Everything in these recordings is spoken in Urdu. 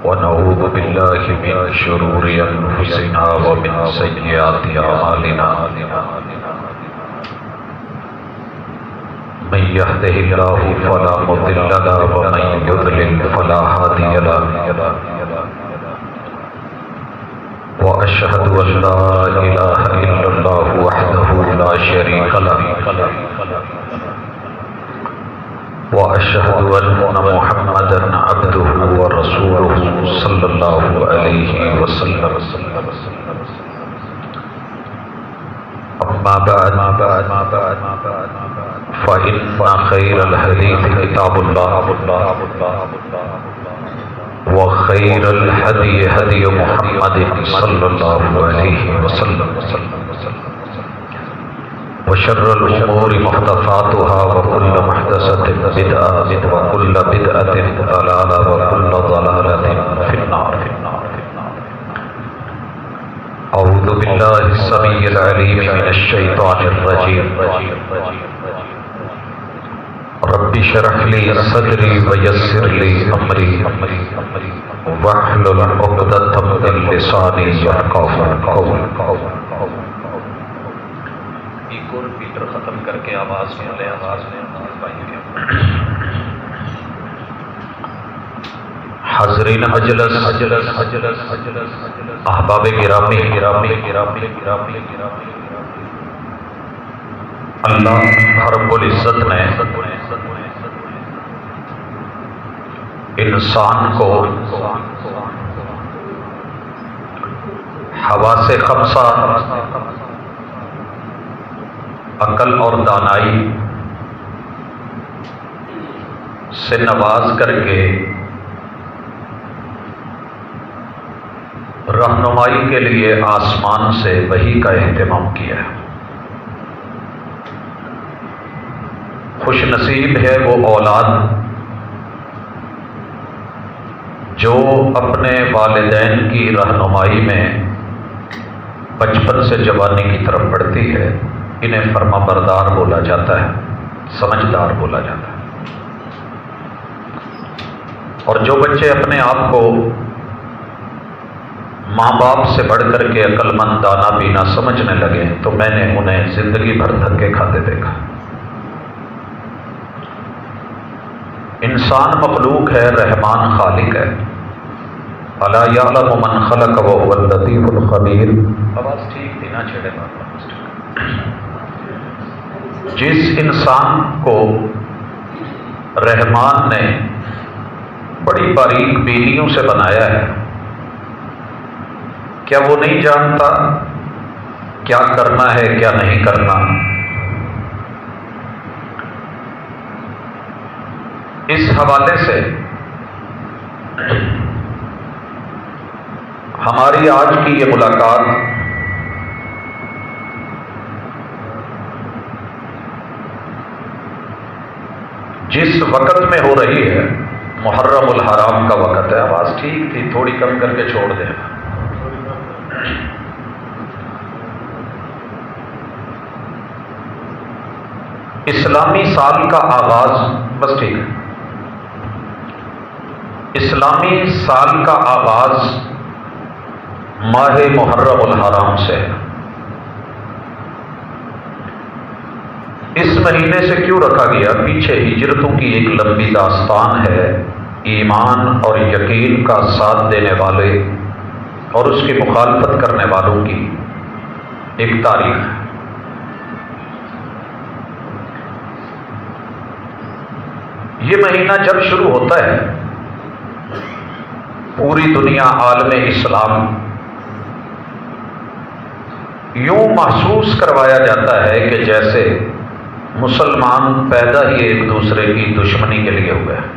ونعوذ بالله من شرور أنفسنا ومن سيئات أعمالنا من يهده الله فلا مضل له ومن يضلل فلا هادي له وأشهد أن لا إله إلا الله وحده لا شريك له وأشهد أن محمدا عبده ورسوله صلى الله عليه وسلم أما بعد فإن خير الحديث كتاب الله وخير الهدي هدي محمد صلى الله عليه وسلم وشر الأمور محدثاتها وكل محدثة بدعة وكل بدعة ضلالة وكل ضلالة في النار. أعوذ بالله السميع العليم من الشيطان الرجيم. رب اشرح لي صدري ويسر لي أمري واحلل عقدة من لساني يفقهوا قولي. ایک اور فلٹر ختم کر کے آواز سن لیں. حاضرین اجلس احباب گرامی اللہ رب العزت نے انسان کو حواس خمسہ عقل اور دانائی سے نواز کر کے رہنمائی کے لیے آسمان سے وحی کا اہتمام کیا ہے. خوش نصیب ہے وہ اولاد جو اپنے والدین کی رہنمائی میں بچپن سے جوانی کی طرف بڑھتی ہے. انہیں فرما بردار بولا جاتا ہے، سمجھدار بولا جاتا ہے. اور جو بچے اپنے آپ کو ماں باپ سے بڑھ کر کے عقل مند دانا بینا سمجھنے لگے تو میں نے انہیں زندگی بھر دھکے کھاتے دیکھا. انسان مخلوق ہے، رحمان خالق ہے. الا یعلم من خلق وهو اللطیف الخبیر. آواز ٹھیک تھی نہ چھیڑے بات. جس انسان کو رحمان نے بڑی باریک بینیوں سے بنایا ہے، کیا وہ نہیں جانتا کیا کرنا ہے کیا نہیں کرنا؟ اس حوالے سے ہماری آج کی یہ ملاقات جس وقت میں ہو رہی ہے محرم الحرام کا وقت ہے. آواز ٹھیک تھی، تھوڑی کم کر کے چھوڑ دیں. اسلامی سال کا آغاز بس ٹھیک ہے. اسلامی سال کا آغاز ماہ محرم الحرام سے ہے. اس مہینے سے کیوں رکھا گیا؟ پیچھے ہجرتوں کی ایک لمبی داستان ہے. ایمان اور یقین کا ساتھ دینے والے اور اس کی مخالفت کرنے والوں کی ایک تاریخ ہے. یہ مہینہ جب شروع ہوتا ہے پوری دنیا عالم اسلام یوں محسوس کروایا جاتا ہے کہ جیسے مسلمان پیدا ہی ایک دوسرے کی دشمنی کے لیے ہوئے ہیں.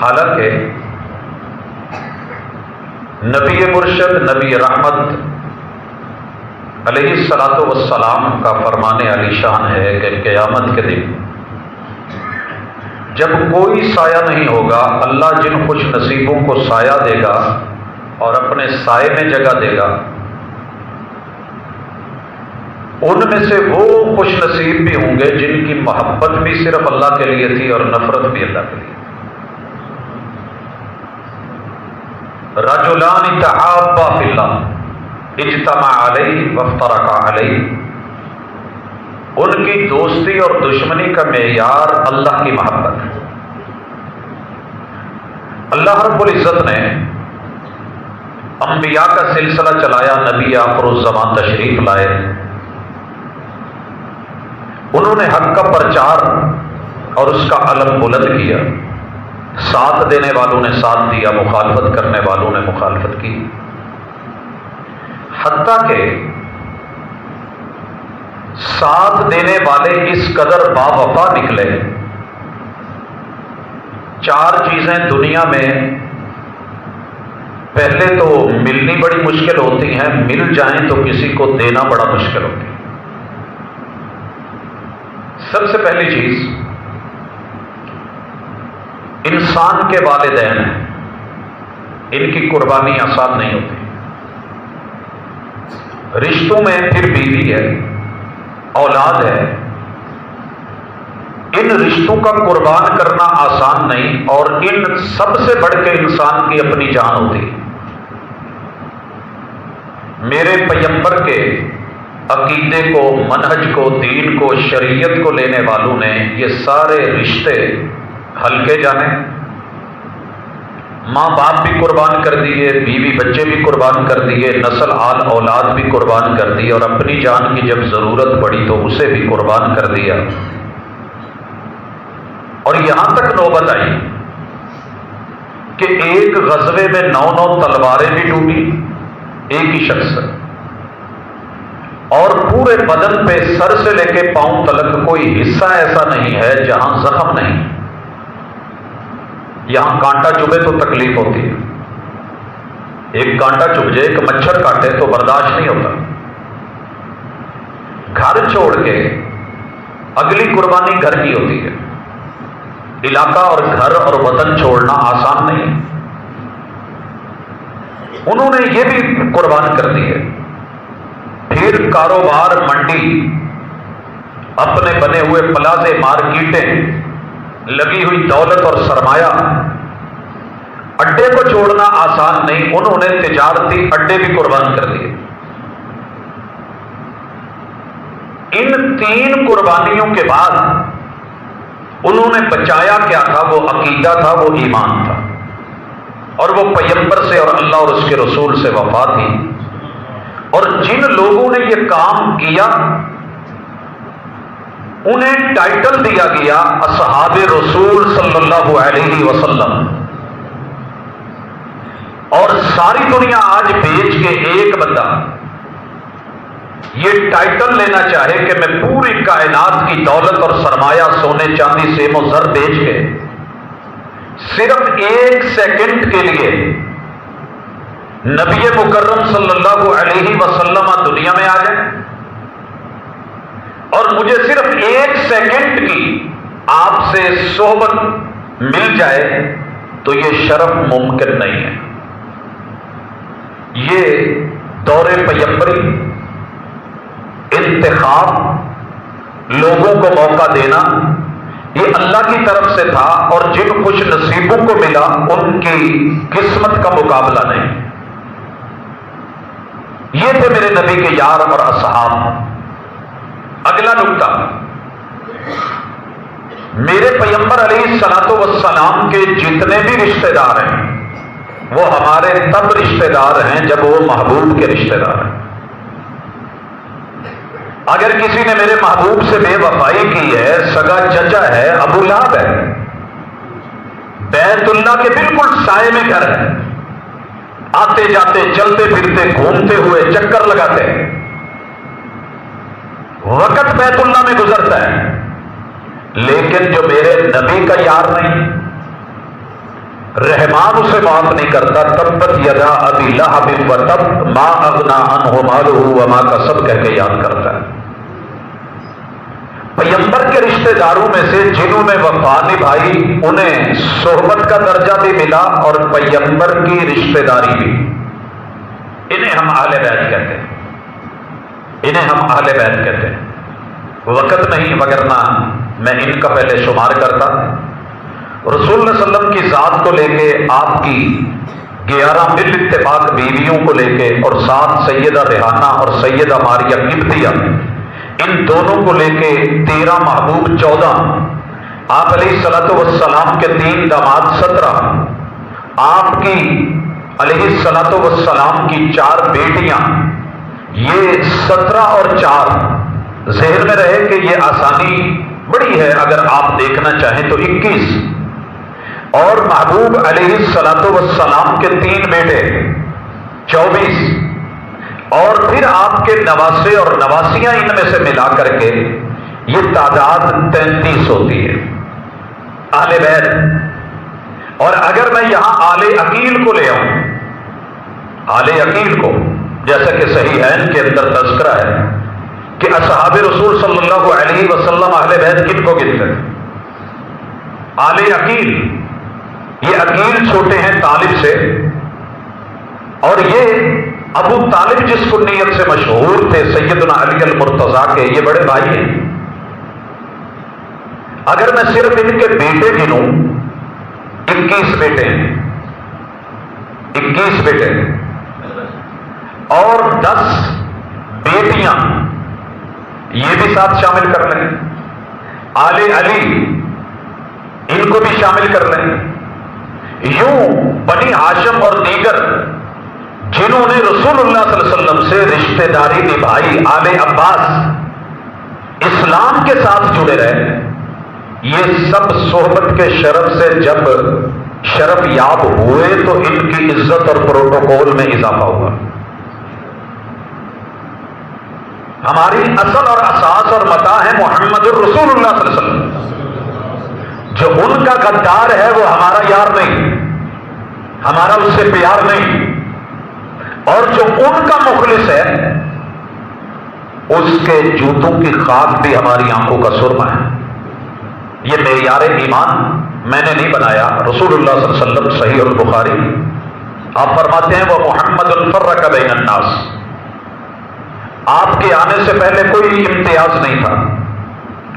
حالانکہ نبی مرشد نبی رحمت علیہ الصلاۃ والسلام کا فرمان علی شان ہے کہ قیامت کے دن جب کوئی سایہ نہیں ہوگا، اللہ جن خوش نصیبوں کو سایہ دے گا اور اپنے سائے میں جگہ دے گا ان میں سے وہ خوش نصیب بھی ہوں گے جن کی محبت بھی صرف اللہ کے لیے تھی اور نفرت بھی اللہ کے لیے. رجلان تحابا فی اللہ اجتمع علیہ وافترقا علیہ. ان کی دوستی اور دشمنی کا معیار اللہ کی محبت ہے. اللہ رب العزت نے انبیاء کا سلسلہ چلایا، نبی آخر الزمان تشریف لائے، انہوں نے حق کا پرچار اور اس کا علم بلند کیا. ساتھ دینے والوں نے ساتھ دیا، مخالفت کرنے والوں نے مخالفت کی، حتیٰ کہ ساتھ دینے والے اس قدر باوفا نکلے. 4 چیزیں دنیا میں پہلے تو ملنی بڑی مشکل ہوتی ہیں، مل جائیں تو کسی کو دینا بڑا مشکل ہوتی ہے. سب سے پہلی چیز انسان کے والدین ہیں، ان کی قربانی آسان نہیں ہوتی. رشتوں میں پھر بیوی ہے، اولاد ہے، ان رشتوں کا قربان کرنا آسان نہیں، اور ان سب سے بڑھ کے انسان کی اپنی جان ہوتی ہے. میرے پیغمبر کے عقیدے کو، منہج کو، دین کو، شریعت کو لینے والوں نے یہ سارے رشتے ہلکے جانے. ماں باپ بھی قربان کر دیے، بیوی بچے بھی قربان کر دیے، نسل آل اولاد بھی قربان کر دی، اور اپنی جان کی جب ضرورت پڑی تو اسے بھی قربان کر دیا. اور یہاں تک نوبت آئی کہ ایک غزوے میں 9 تلواریں بھی ڈوبی ایک ہی شخص سے، اور پورے بدن پہ سر سے لے کے پاؤں تلک کوئی حصہ ایسا نہیں ہے جہاں زخم نہیں. یہاں کانٹا چبھے تو تکلیف ہوتی ہے، ایک کانٹا چبھ جائے، ایک مچھر کاٹے تو برداشت نہیں ہوتا. گھر چھوڑ کے اگلی قربانی گھر کی ہوتی ہے. علاقہ اور گھر اور وطن چھوڑنا آسان نہیں. انہوں نے یہ بھی قربان کر دی ہے. پھر کاروبار، منڈی، اپنے بنے ہوئے پلازے، مارکیٹیں، لگی ہوئی دولت اور سرمایہ، اڈے کو چھوڑنا آسان نہیں. انہوں نے تجارتی اڈے بھی قربان کر دیے. ان 3 قربانیوں کے بعد انہوں نے بچایا کیا تھا؟ وہ عقیدہ تھا، وہ ایمان تھا، اور وہ پیغمبر سے اور اللہ اور اس کے رسول سے وفا تھی. اور جن لوگوں نے یہ کام کیا انہیں ٹائٹل دیا گیا اصحاب رسول صلی اللہ علیہ وسلم. اور ساری دنیا آج بیچ کے ایک بندہ یہ ٹائٹل لینا چاہے کہ میں پوری کائنات کی دولت اور سرمایہ، سونے چاندی، سیم و زر بیچ کے صرف 1 سیکنڈ کے لیے نبی مکرم صلی اللہ علیہ وسلم دنیا میں آ جائے اور مجھے صرف 1 سیکنڈ کی آپ سے صحبت مل جائے تو یہ شرف ممکن نہیں ہے. یہ دور پیغمبری، انتخاب، لوگوں کو موقع دینا، یہ اللہ کی طرف سے تھا، اور جن خوش نصیبوں کو ملا ان کی قسمت کا مقابلہ نہیں. یہ تھے میرے نبی کے یار اور اصحاب. اگلا نکتہ، میرے پیغمبر علیہ الصلوۃ والسلام کے جتنے بھی رشتہ دار ہیں وہ ہمارے تب رشتہ دار ہیں جب وہ محبوب کے رشتہ دار ہیں. اگر کسی نے میرے محبوب سے بے وفائی کی ہے، سگا چچا ہے، ابو لہب ہے، بیت اللہ کے بالکل سائے میں گھر ہے، آتے جاتے، چلتے پھرتے، گھومتے ہوئے، چکر لگاتے وقت بیت اللہ میں گزرتا ہے، لیکن جو میرے نبی کا یار نہیں، رحمان اسے معاف نہیں کرتا. تبت یدا ابی لہب وتب ما اغنی عنہ مالہ وما کسب کہہ کے یاد کرتا ہے. پیغمبر کے رشتہ داروں میں سے جنہوں نے وفا نبھائی انہیں صحبت کا درجہ بھی ملا اور پیغمبر کی رشتہ داری بھی. انہیں ہم اہل بیت کہتے ہیں. انہیں ہم اہل بیت کہتے ہیں. وقت نہیں وگرنہ میں ان کا پہلے شمار کرتا. رسول اللہ صلی اللہ علیہ وسلم کی ذات کو لے کے، آپ کی 11 بال اتفاق بیویوں کو لے کے، اور 7 سیدہ ریحانہ اور سیدہ ماریہ قبطیہ، ان دونوں کو لے کے 13 محبوب 14، آپ علیہ الصلوۃ والسلام کے 3 داماد 17، آپ کی علیہ الصلوۃ والسلام کی 4 بیٹیاں، یہ 17 اور 4 ذہن میں رہے کہ یہ آسانی بڑی ہے، اگر آپ دیکھنا چاہیں تو 21، اور محبوب علیہ الصلوۃ والسلام کے 3 بیٹے 24، اور پھر آپ کے نواسے اور نواسیاں ان میں سے ملا کر کے یہ تعداد 33 ہوتی ہے اہل بیت. اور اگر میں یہاں آل عقیل کو لے آؤں، آل عقیل کو، جیسا کہ صحیحین کے اندر تذکرہ ہے کہ اصحاب رسول صلی اللہ علیہ وسلم اہل بیت کن کو کہتے ہیں؟ آل عقیل. یہ عقیل چھوٹے ہیں طالب سے، اور یہ ابو طالب جس کنیت سے مشہور تھے سیدنا علی المرتضیٰ کے، یہ بڑے بھائی ہیں. اگر میں صرف ان کے بیٹے گنوں، 21 بیٹے ہیں، 21 بیٹے اور 10 بیٹیاں، یہ بھی ساتھ شامل کر لیں. آل علی ان کو بھی شامل کر لیں. یوں بنی ہاشم اور دیگر جنہوں نے رسول اللہ صلی اللہ علیہ وسلم سے رشتہ داری نبھائی، آل عباس اسلام کے ساتھ جڑے رہے، یہ سب صحبت کے شرف سے جب شرف یاب ہوئے تو ان کی عزت اور پروٹوکول میں اضافہ ہوا. ہماری اصل اور اساس اور متاع ہے محمد الرسول اللہ صلی اللہ علیہ وسلم. جو ان کا غدار ہے وہ ہمارا یار نہیں، ہمارا اس سے پیار نہیں، اور جو ان کا مخلص ہے اس کے جوتوں کی خاک بھی ہماری آنکھوں کا سرما ہے. یہ معیار ایمان میں نے نہیں بنایا، رسول اللہ صلی اللہ علیہ وسلم، صحیح البخاری، آپ فرماتے ہیں وہ محمد فرق بین الناس. آپ کے آنے سے پہلے کوئی امتیاز نہیں تھا،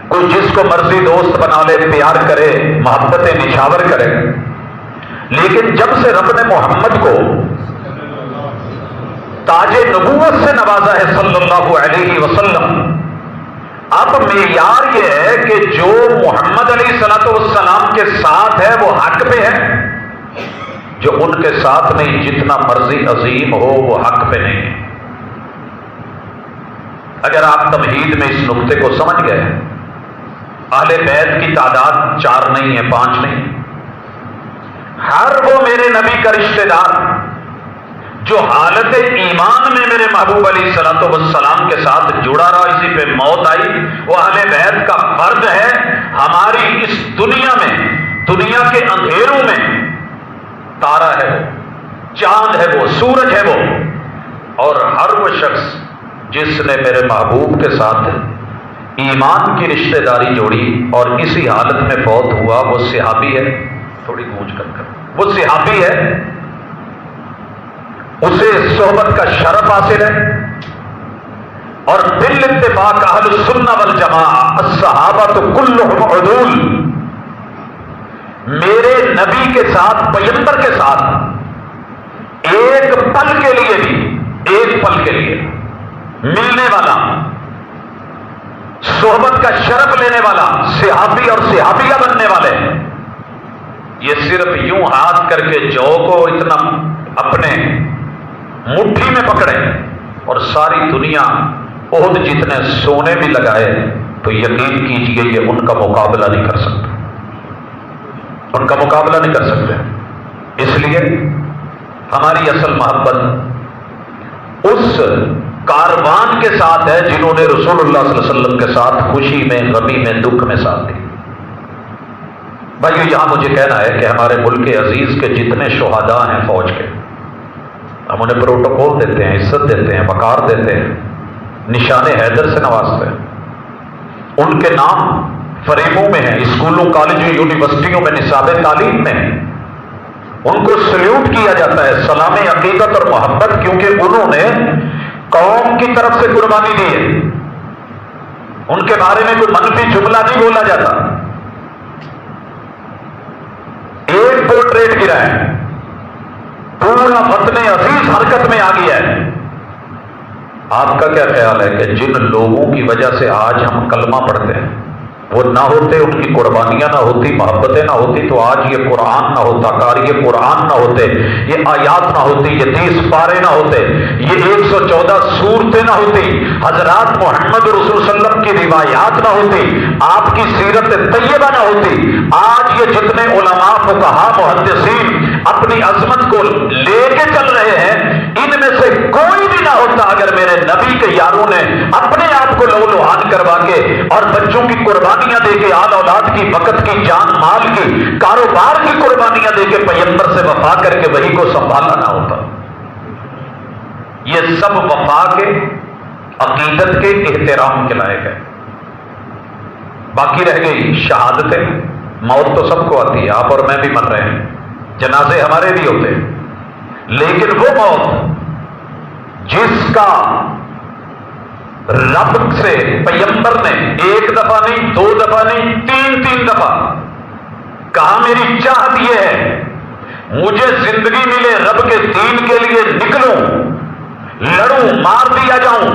کوئی جس کو مرضی دوست بنا لے، پیار کرے، محبتیں نچھاور کرے. لیکن جب سے رب نے محمد کو تاج نبوت سے نوازا ہے صلی اللہ علیہ وسلم، اب معیار یہ ہے کہ جو محمد علیہ الصلوۃ والسلام کے ساتھ ہے وہ حق پہ ہے، جو ان کے ساتھ نہیں جتنا مرضی عظیم ہو وہ حق پہ نہیں ہے. اگر آپ تمہید میں اس نقطے کو سمجھ گئے، اہل بیت کی تعداد 4 نہیں ہے، 5 نہیں، ہر وہ میرے نبی کا رشتہ دار جو حالت ایمان میں میرے محبوب علیہ الصلوۃ والسلام کے ساتھ جڑا رہا، اسی پہ موت آئی، وہ اہل بیت کا فرد ہے. ہماری اس دنیا میں، دنیا کے اندھیروں میں تارا ہے وہ، چاند ہے وہ، سورج ہے وہ، اور ہر وہ شخص جس نے میرے محبوب کے ساتھ ایمان کی رشتہ داری جوڑی اور اسی حالت میں فوت ہوا، وہ صحابی ہے. تھوڑی گونج کر وہ صحابی ہے، اسے صحبت کا شرف حاصل ہے. اور بالاتفاق اہل السنہ والجماعہ الصحابہ کلہم عدول، میرے نبی کے ساتھ، پیغمبر کے ساتھ ایک پل کے لیے بھی، ایک پل کے لیے ملنے والا، صحبت کا شرف لینے والا، صحابی اور صحابیہ بننے والے، یہ صرف یوں ہاتھ کر کے جو کو اتنا اپنے مٹھی میں پکڑے اور ساری دنیا عہد جتنے سونے بھی لگائے تو یقین کیجئے یہ ان کا مقابلہ نہیں کر سکتا، ان کا مقابلہ نہیں کر سکتے. اس لیے ہماری اصل محبت اس کاروان کے ساتھ ہے جنہوں نے رسول اللہ صلی اللہ علیہ وسلم کے ساتھ خوشی میں، غمی میں، دکھ میں ساتھ دی. بھائیو، یہاں مجھے کہنا ہے کہ ہمارے ملک عزیز کے جتنے شہداء ہیں فوج کے، ہم انہیں پروٹوکول دیتے ہیں، عزت دیتے ہیں، وقار دیتے ہیں، نشان حیدر سے نوازتے ہیں، ان کے نام فریموں میں ہیں، اسکولوں، کالجوں، یونیورسٹیوں میں نصاب تعلیم میں ہیں، ان کو سلیوٹ کیا جاتا ہے، سلام عقیدت اور محبت، کیونکہ انہوں نے قوم کی طرف سے قربانی دی ہے، ان کے بارے میں کوئی منفی جملہ نہیں بولا جاتا، ایک پورٹریٹ گرا ہے، پورا وطن عزیز حرکت میں آ گیا ہے۔ آپ کا کیا خیال ہے کہ جن لوگوں کی وجہ سے آج ہم کلمہ پڑھتے ہیں وہ نہ ہوتے، ان کی قربانیاں نہ ہوتی، محبتیں نہ ہوتی، تو آج یہ قرآن نہ ہوتا، قاری قرآن نہ ہوتے، یہ آیات نہ ہوتی، یہ 30 پارے نہ ہوتے، یہ 114 سورتیں نہ ہوتی، حضرات محمد رسول صلی اللہ علیہ وسلم کی روایات نہ ہوتی، آپ کی سیرت طیبہ نہ ہوتی، آج یہ جتنے علماء فقہاء محدثین اپنی عظمت کو لے کے چل رہے ہیں، ان میں سے کوئی بھی نہ ہوتا اگر میرے نبی کے یاروں نے اپنے آپ کو لو لوہان کروا کے اور بچوں کی قربانیاں دے کے، آل اولاد کی، وقت کی، جان مال کی، کاروبار کی قربانیاں دے کے پیغمبر سے وفا کر کے وہی کو سنبھالا نہ ہوتا۔ یہ سب وفا کے، عقیدت کے، احترام کے لائق ہے۔ باقی رہ گئی شہادتیں، موت تو سب کو آتی ہے، آپ اور میں بھی مر رہے ہیں، جنازے ہمارے بھی ہوتے ہیں، لیکن وہ موت جس کا رب سے پیغمبر نے ایک دفعہ نہیں، 2 دفعہ نہیں، 3 دفعہ کہا میری چاہت یہ ہے مجھے زندگی ملے رب کے دین کے لیے، نکلوں، لڑوں، مار دیا جاؤں،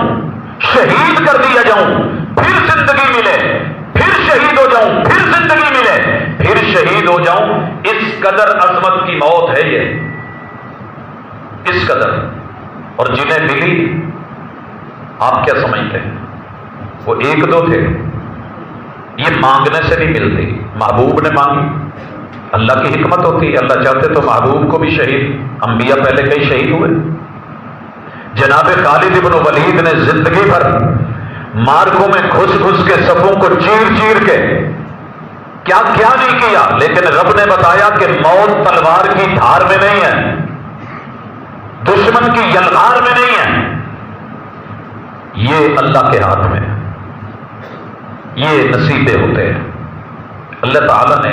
شہید کر دیا جاؤں، پھر زندگی ملے، پھر شہید ہو جاؤں، پھر زندگی ملے، پھر شہید ہو جاؤں، اس قدر عظمت کی موت ہے یہ، اس قدر۔ اور جنہیں ملی آپ کیا سمجھتے ہیں؟ وہ 1-2 تھے، یہ مانگنے سے نہیں ملتی، محبوب نے مانگی، اللہ کی حکمت ہوتی ہے، اللہ چاہتے تو محبوب کو بھی شہید، انبیاء پہلے کئی شہید ہوئے، جناب خالد بن ولید نے زندگی بھر مارکوں میں گھس گھس کے، صفوں کو چیر چیر کے کیا کیا نہیں کیا، لیکن رب نے بتایا کہ موت تلوار کی دھار میں نہیں ہے، دشمن کی یلغار میں نہیں ہے، یہ اللہ کے ہاتھ میں ہے، یہ نصیبے ہوتے ہیں۔ اللہ تعالیٰ نے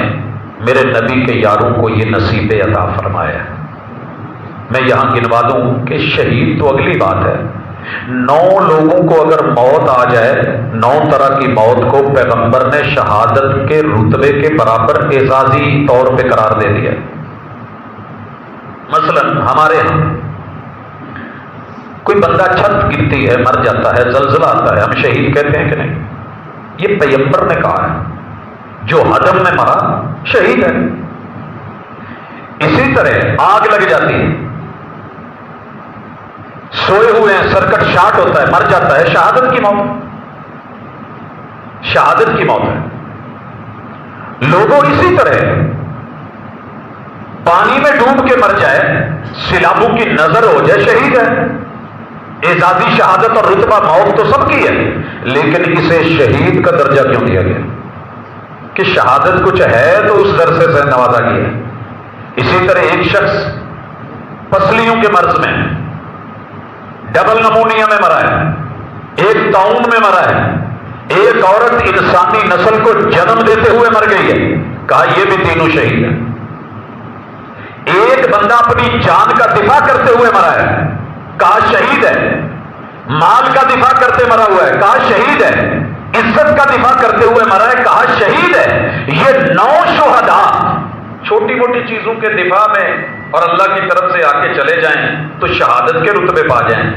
میرے نبی کے یاروں کو یہ نصیبے عطا فرمایا ہے۔ میں یہاں گنوا دوں کہ شہید تو اگلی بات ہے، 9 لوگوں کو اگر موت آ جائے، 9 طرح کی موت کو پیغمبر نے شہادت کے رتبے کے برابر اعزازی طور پہ قرار دے دیا۔ مثلا ہمارے ہاں کوئی بندہ چھت گرتی ہے، مر جاتا ہے، زلزلہ آتا ہے، ہم شہید کہتے ہیں کہ نہیں؟ یہ پیغمبر نے کہا ہے، جو حدم میں مرا شہید ہے۔ اسی طرح آگ لگ جاتی ہے، سوئے ہوئے ہیں، سرکٹ شارٹ ہوتا ہے، مر جاتا ہے، شہادت کی موت، شہادت کی موت ہے۔ لوگوں اسی طرح پانی میں ڈوب کے مر جائے، سیلابوں کی نظر ہو جائے، شہید ہے۔ اعزازی شہادت اور رتبہ موت تو سب کی ہے، لیکن اسے شہید کا درجہ کیوں دیا گیا؟ کہ شہادت کچھ ہے تو اس درجے سے نوازا گیا۔ اسی طرح ایک شخص پسلیوں کے مرض میں، ڈبل نمونیا میں مرا ہے، ایک طاعون میں مرا ہے، ایک عورت انسانی نسل کو جنم دیتے ہوئے مر گئی ہے، کہا یہ بھی تینوں شہید ہیں۔ ایک بندہ اپنی جان کا دفاع کرتے ہوئے مرا ہے، کہا شہید ہے۔ مال کا دفاع کرتے مرا ہوا ہے، کہا شہید ہے۔ عزت کا دفاع کرتے ہوئے مرا ہے، کہا شہید ہے۔ یہ 9 شہداء چھوٹی موٹی چیزوں کے دفاع میں اور اللہ کی طرف سے آ کے چلے جائیں تو شہادت کے رتبے پا جائیں۔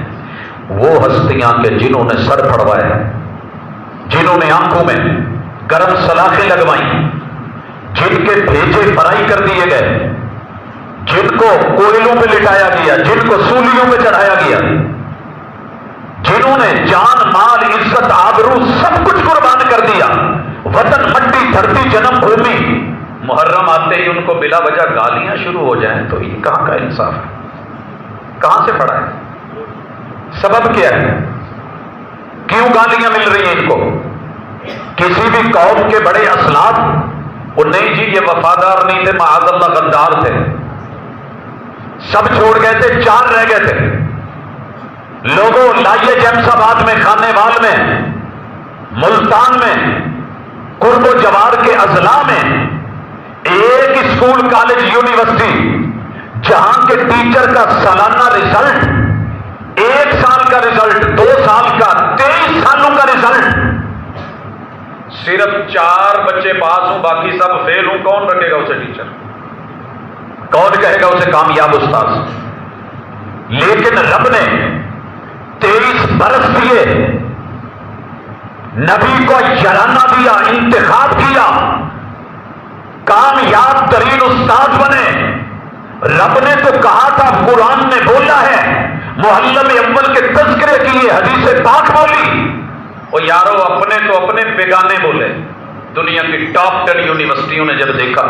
وہ ہستیاں کہ جنہوں نے سر پھڑوائے، جنہوں نے آنکھوں میں گرم سلاخیں لگوائیں، جن کے بھیجے فرائی کر دیے گئے، جن کو کوئلوں پہ لٹایا گیا، جن کو سولیوں پہ چڑھایا گیا، جنہوں نے جان مال عزت آبرو سب کچھ قربان کر دیا، وطن مٹی دھرتی جنم بھومی، محرم آتے ہی ان کو بلا وجہ گالیاں شروع ہو جائیں تو یہ کہاں کا انصاف ہے؟ کہاں سے پڑا ہے؟ سبب کیا ہے؟ کیوں گالیاں مل رہی ہیں ان کو؟ کسی بھی قوم کے بڑے اسلاف وہ نہیں جی یہ وفادار نہیں تھے، معاذ اللہ غدار تھے، سب چھوڑ گئے تھے، 4 رہ گئے تھے۔ لوگوں لائیے جیمس آباد میں، خانے وال میں، ملتان میں، قرب و جوار کے اضلاع میں ایک اسکول کالج یونیورسٹی جہاں کے ٹیچر کا سالانہ رزلٹ 1 سال کا رزلٹ، 2 سال کا، 23 سالوں کا رزلٹ، صرف 4 بچے پاس ہوں باقی سب فیل ہوں، کون رکھے گا اسے ٹیچر؟ کون کہے گا اسے کامیاب استاذ؟ لیکن رب نے 23 برس دیے، نبی کو یارانہ دیا، انتخاب کیا، کامیاب ترین استاد بنے۔ رب نے تو کہا تھا، قرآن نے بولا ہے، معلم اول کے تذکرے کیے، حدیث پاک بولی۔ وہ یارو اپنے تو اپنے بیگانے بولے۔ دنیا کی ٹاپ 10 یونیورسٹیوں نے جب دیکھا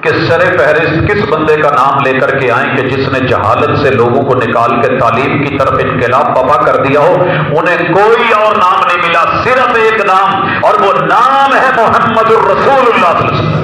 کہ سر فہرست کس بندے کا نام لے کر کے آئیں کہ جس نے جہالت سے لوگوں کو نکال کے تعلیم کی طرف انقلاب پپا کر دیا ہو، انہیں کوئی اور نام نہیں ملا، صرف ایک نام، اور وہ نام ہے محمد الرسول اللہ صلی اللہ علیہ وسلم۔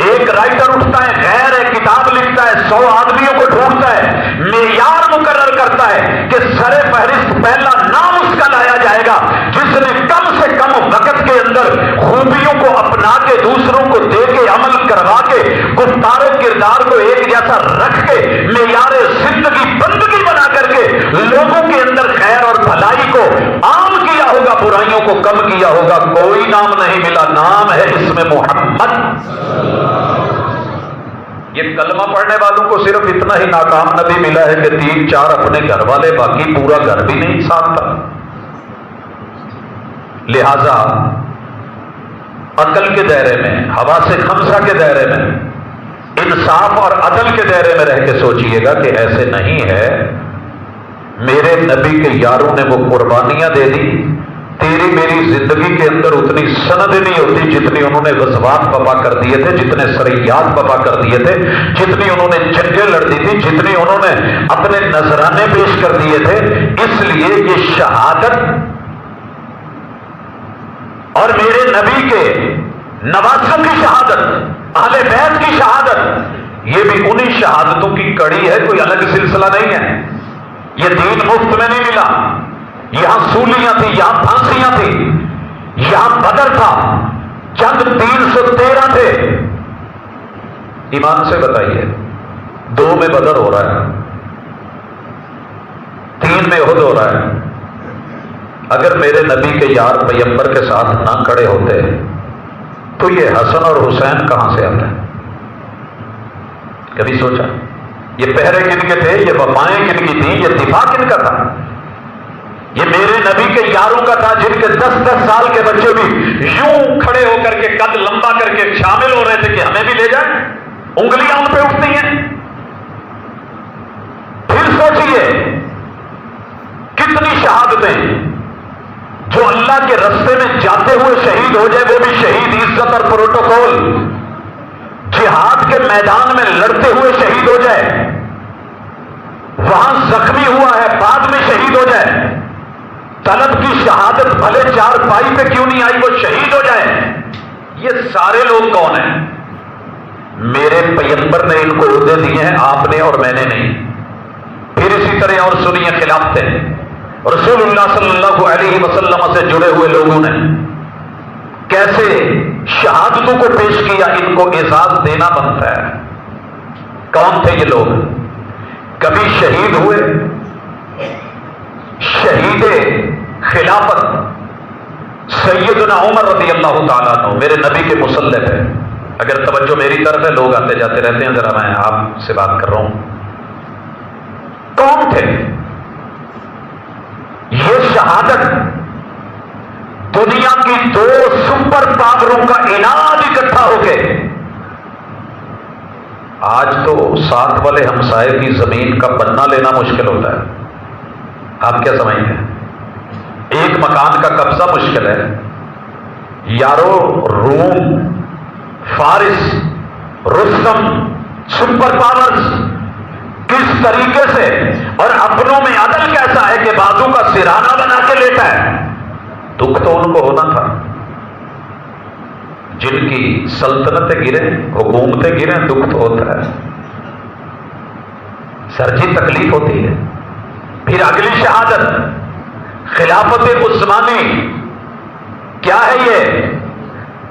ایک رائٹر اٹھتا ہے، غیر ہے، کتاب لکھتا ہے، 100 آدمیوں کو ڈھونڈتا ہے، معیار مقرر کرتا ہے کہ سر فہرست پہلا نام اس کا لایا جائے گا جس نے کم سے کم وقت کے اندر خوبیوں کو اپنا کے، دوسروں کو دے کے، عمل کروا کے، گفتار و کردار کو ایک جیسا رکھ کے، معیار زندگی بندگی بنا کر کے لوگوں کے اندر خیر اور بھلائی کو عام کیا ہوگا، برائیوں کو کم کیا ہوگا۔ کوئی نام نہیں ملا، نام ہے اس میں محمد۔ یہ کلمہ پڑھنے والوں کو صرف اتنا ہی ناکام نبی ملا ہے کہ 3-4 اپنے گھر والے، باقی پورا گھر بھی نہیں ساتھ تھا۔ لہذا عقل کے دائرے میں، حواس خمسہ کے دائرے میں، انصاف اور عدل کے دائرے میں رہ کے سوچئے گا کہ ایسے نہیں ہے۔ میرے نبی کے یاروں نے وہ قربانیاں دے دی، تیری میری زندگی کے اندر اتنی سند نہیں ہوتی جتنی انہوں نے غزوات پپا کر دیے تھے، جتنے سریات پپا کر دیے تھے، جتنی انہوں نے جنگیں لڑ دی تھی، جتنی انہوں نے اپنے نذرانے پیش کر دیے تھے۔ اس لیے یہ شہادت اور میرے نبی کے نواسوں کی شہادت، اہل بیت کی شہادت، یہ بھی انہی شہادتوں کی کڑی ہے، کوئی الگ سلسلہ نہیں ہے۔ یہ دین مفت میں نہیں ملا، یہاں سولیاں تھی، یہاں پھانسیاں تھی، یہاں بدر تھا، جنگ 313 تھے۔ ایمان سے بتائیے، 2 میں بدر ہو رہا ہے، 3 میں احد ہو رہا ہے۔ اگر میرے نبی کے یار پیغمبر کے ساتھ نہ کھڑے ہوتے تو یہ حسن اور حسین کہاں سے آتے؟ کبھی سوچا؟ یہ پہرے کن کے تھے، یہ وفائیں کن کی تھیں، یہ دفاع کن کا تھا؟ یہ میرے نبی کے یاروں کا تھا جن کے 10-10 سال کے بچے بھی یوں کھڑے ہو کر کے، قد لمبا کر کے شامل ہو رہے تھے کہ ہمیں بھی لے جائیں، انگلیاں ان پہ اٹھتی ہیں۔ پھر سوچئے کتنی شہادتیں، جو اللہ کے رستے میں جاتے ہوئے شہید ہو جائے وہ بھی شہید، عزت اور پروٹوکول، جہاد کے میدان میں لڑتے ہوئے شہید ہو جائے، وہاں زخمی ہوا ہے بعد میں شہید ہو جائے، طلب کی شہادت بھلے 4 پائی پہ کیوں نہیں آئی وہ شہید ہو جائے۔ یہ سارے لوگ کون ہیں؟ میرے پیغمبر نے ان کو عہدے دیے ہیں، آپ نے اور میں نے نہیں۔ پھر اسی طرح اور سنیے خلافتیں، رسول اللہ صلی اللہ علیہ وسلم سے جڑے ہوئے لوگوں نے کیسے شہادتوں کو پیش کیا، ان کو اعزاز دینا بنتا ہے۔ کون تھے یہ لوگ؟ کبھی شہید ہوئے، شہید خلافت سیدنا عمر رضی اللہ تعالیٰ عنہ، میرے نبی کے مسلح ہے۔ اگر توجہ میری طرف ہے، لوگ آتے جاتے رہتے ہیں، ذرا میں آپ سے بات کر رہا ہوں۔ کون تھے یہ؟ شہادت دنیا کی 2 سپر پاوروں کا انعام اکٹھا ہو کے، آج تو ساتھ والے ہمسائے کی زمین کا بننا لینا مشکل ہوتا ہے۔ آپ کیا سمجھتے ہیں؟ ایک مکان کا قبضہ مشکل ہے یارو۔ روم، فارس، رستم، سپر پاورز کس طریقے سے، اور اپنوں میں عدل کیسا ہے کہ بازو کا سرانہ بنا کے لیتا ہے۔ دکھ تو ان کو ہونا تھا جن کی سلطنتیں گریں، حکومتیں گریں، دکھ تو ہوتا ہے، سرجی تکلیف ہوتی ہے۔ پھر اگلی شہادت خلافت عثمانی، کیا ہے یہ؟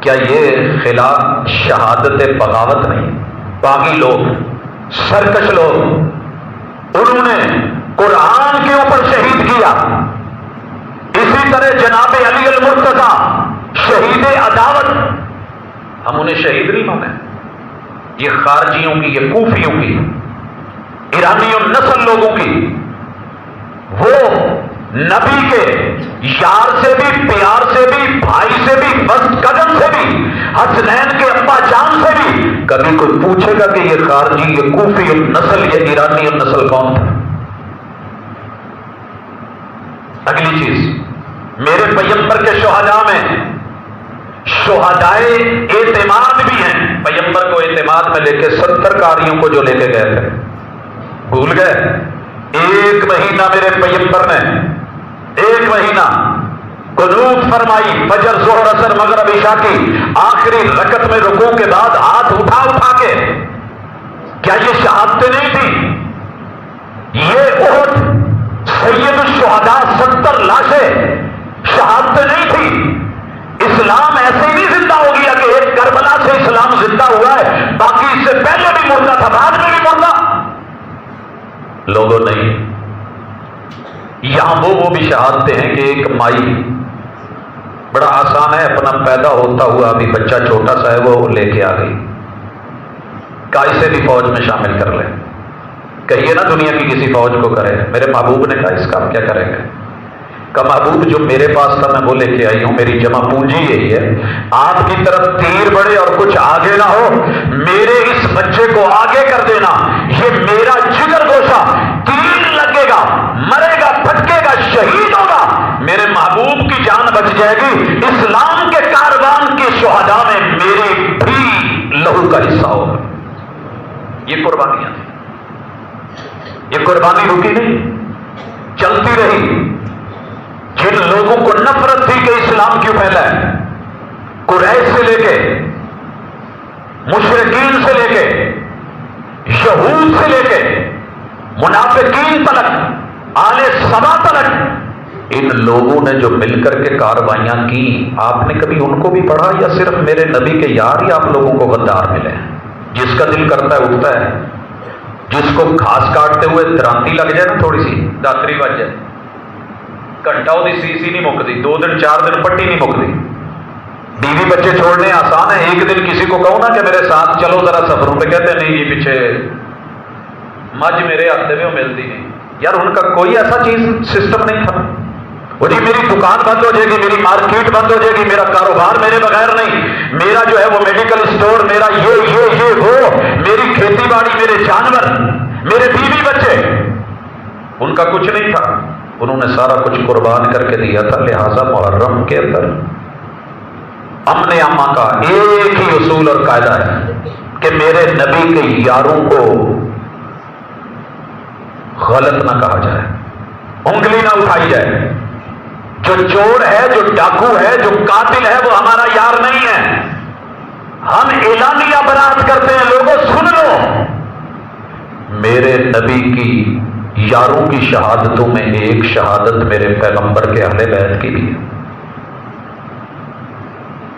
کیا یہ شہادت بغاوت نہیں؟ باغی لوگ، سرکش لوگ، انہوں نے قرآن کے اوپر شہید کیا. اسی طرح جناب علی المرتضیٰ شہید عداوت، ہم انہیں شہید نہیں مانے. یہ خارجیوں کی، یہ کوفیوں کی، ایرانی النسل لوگوں کی، وہ نبی کے یار سے بھی، پیار سے بھی، بھائی سے بھی، فرسٹ کزن سے بھی، حسنین کے ابا جان سے بھی کبھی کوئی پوچھے گا کہ یہ خارجی، یہ کوفی النسل، یہ ایرانی النسل کون تھا؟ اگلی چیز، میرے پیغمبر کے شہداء میں شہدائے اعتماد بھی ہیں. پیغمبر کو اعتماد میں لے کے 70 قاریوں کو جو لے کے گئے تھے، بھول گئے؟ 1 مہینہ میرے پیغمبر نے 1 مہینہ قنوت فرمائی، فجر، ظہر، عصر، مغرب، عشاء کی آخری رکعت میں رکوع کے بعد ہاتھ اٹھا اٹھا کے. کیا یہ شہادتیں نہیں تھی؟ یہ احد سید الشہداء 70 لاشیں شہادتیں نہیں تھی؟ اسلام ایسے ہی نہیں زندہ ہو گیا کہ ایک کربلا سے اسلام زندہ ہوا ہے، باقی اس سے پہلے بھی مردہ تھا، بعد میں بھی مردہ. لوگوں نہیں، یہاں وہ بھی شہادتیں ہیں کہ ایک مائی، بڑا آسان ہے، اپنا پیدا ہوتا ہوا ابھی بچہ چھوٹا سا ہے وہ لے کے آ گئی، کائی سے بھی فوج میں شامل کر لے. کہیے نا دنیا کی کسی فوج کو کرے. میرے محبوب نے کہا اس کا کیا کریں گے؟ کہ محبوب جو میرے پاس تھا میں وہ لے کے آئی ہوں، میری جمع پونجی یہی ہے، آپ کی طرف تیر بڑھے اور کچھ آگے نہ ہو، میرے اس بچے کو آگے کر دینا، یہ میرا جگر گوشہ، تیر لگے گا، مرے گا، پھٹکے گا، شہید ہوگا، میرے محبوب کی جان بچ جائے گی. اسلام کے کاروان کے شہداء میں میرے بھی لہو کا حصہ ہوگا. یہ قربانیاں تھیں، یہ قربانی رکی نہیں، چلتی رہی. جن لوگوں کو نفرت تھی کہ اسلام کیوں پھیلا ہے، قریش سے لے کے، مشرکین سے لے کے، یہود سے لے کے، منافقین تلک، آل سبا تلک، ان لوگوں نے جو مل کر کے کاروائیاں کی، آپ نے کبھی ان کو بھی پڑھا یا صرف میرے نبی کے یار ہی آپ لوگوں کو غدار ملے؟ جس کا دل کرتا ہے اٹھتا ہے، جس کو گھاس کاٹتے ہوئے درانتی لگ جائے نا، تھوڑی سی داتری بج جائے، گھنٹہ وہ سی نہیں مکتی، 2 دن 4 دن پٹی نہیں مکتی. بیوی بچے چھوڑنے آسان ہے، ایک دن کسی کو کہو نا کہ میرے ساتھ چلو ذرا سفروں پہ، کہتے ہیں نہیں جی پیچھے مجھ میرے ہاتھ میں وہ ملتی نہیں. یار ان کا کوئی ایسا چیز سسٹم نہیں تھا، وہ جی میری دکان بند ہو جائے گی، میری مارکیٹ بند ہو جائے گی، میرا کاروبار میرے بغیر نہیں، میرا جو ہے وہ میڈیکل اسٹور، میرا یہ وہ، میری کھیتی باڑی، میرے جانور، میرے بیوی بچے، ان کا کچھ نہیں تھا. انہوں نے سارا کچھ قربان کر کے دیا تھا. لہذا محرم کے اندر امن عامہ کا ایک ہی اصول اور قاعدہ ہے کہ میرے نبی کے یاروں کو غلط نہ کہا جائے، انگلی نہ اٹھائی جائے. جو چور ہے، جو ڈاکو ہے، جو قاتل ہے، وہ ہمارا یار نہیں ہے. ہم اعلانیہ برات کرتے ہیں، لوگوں سن لو، میرے نبی کی یاروں کی شہادتوں میں ایک شہادت میرے پیغمبر کے اہل بیت کی بھی ہے.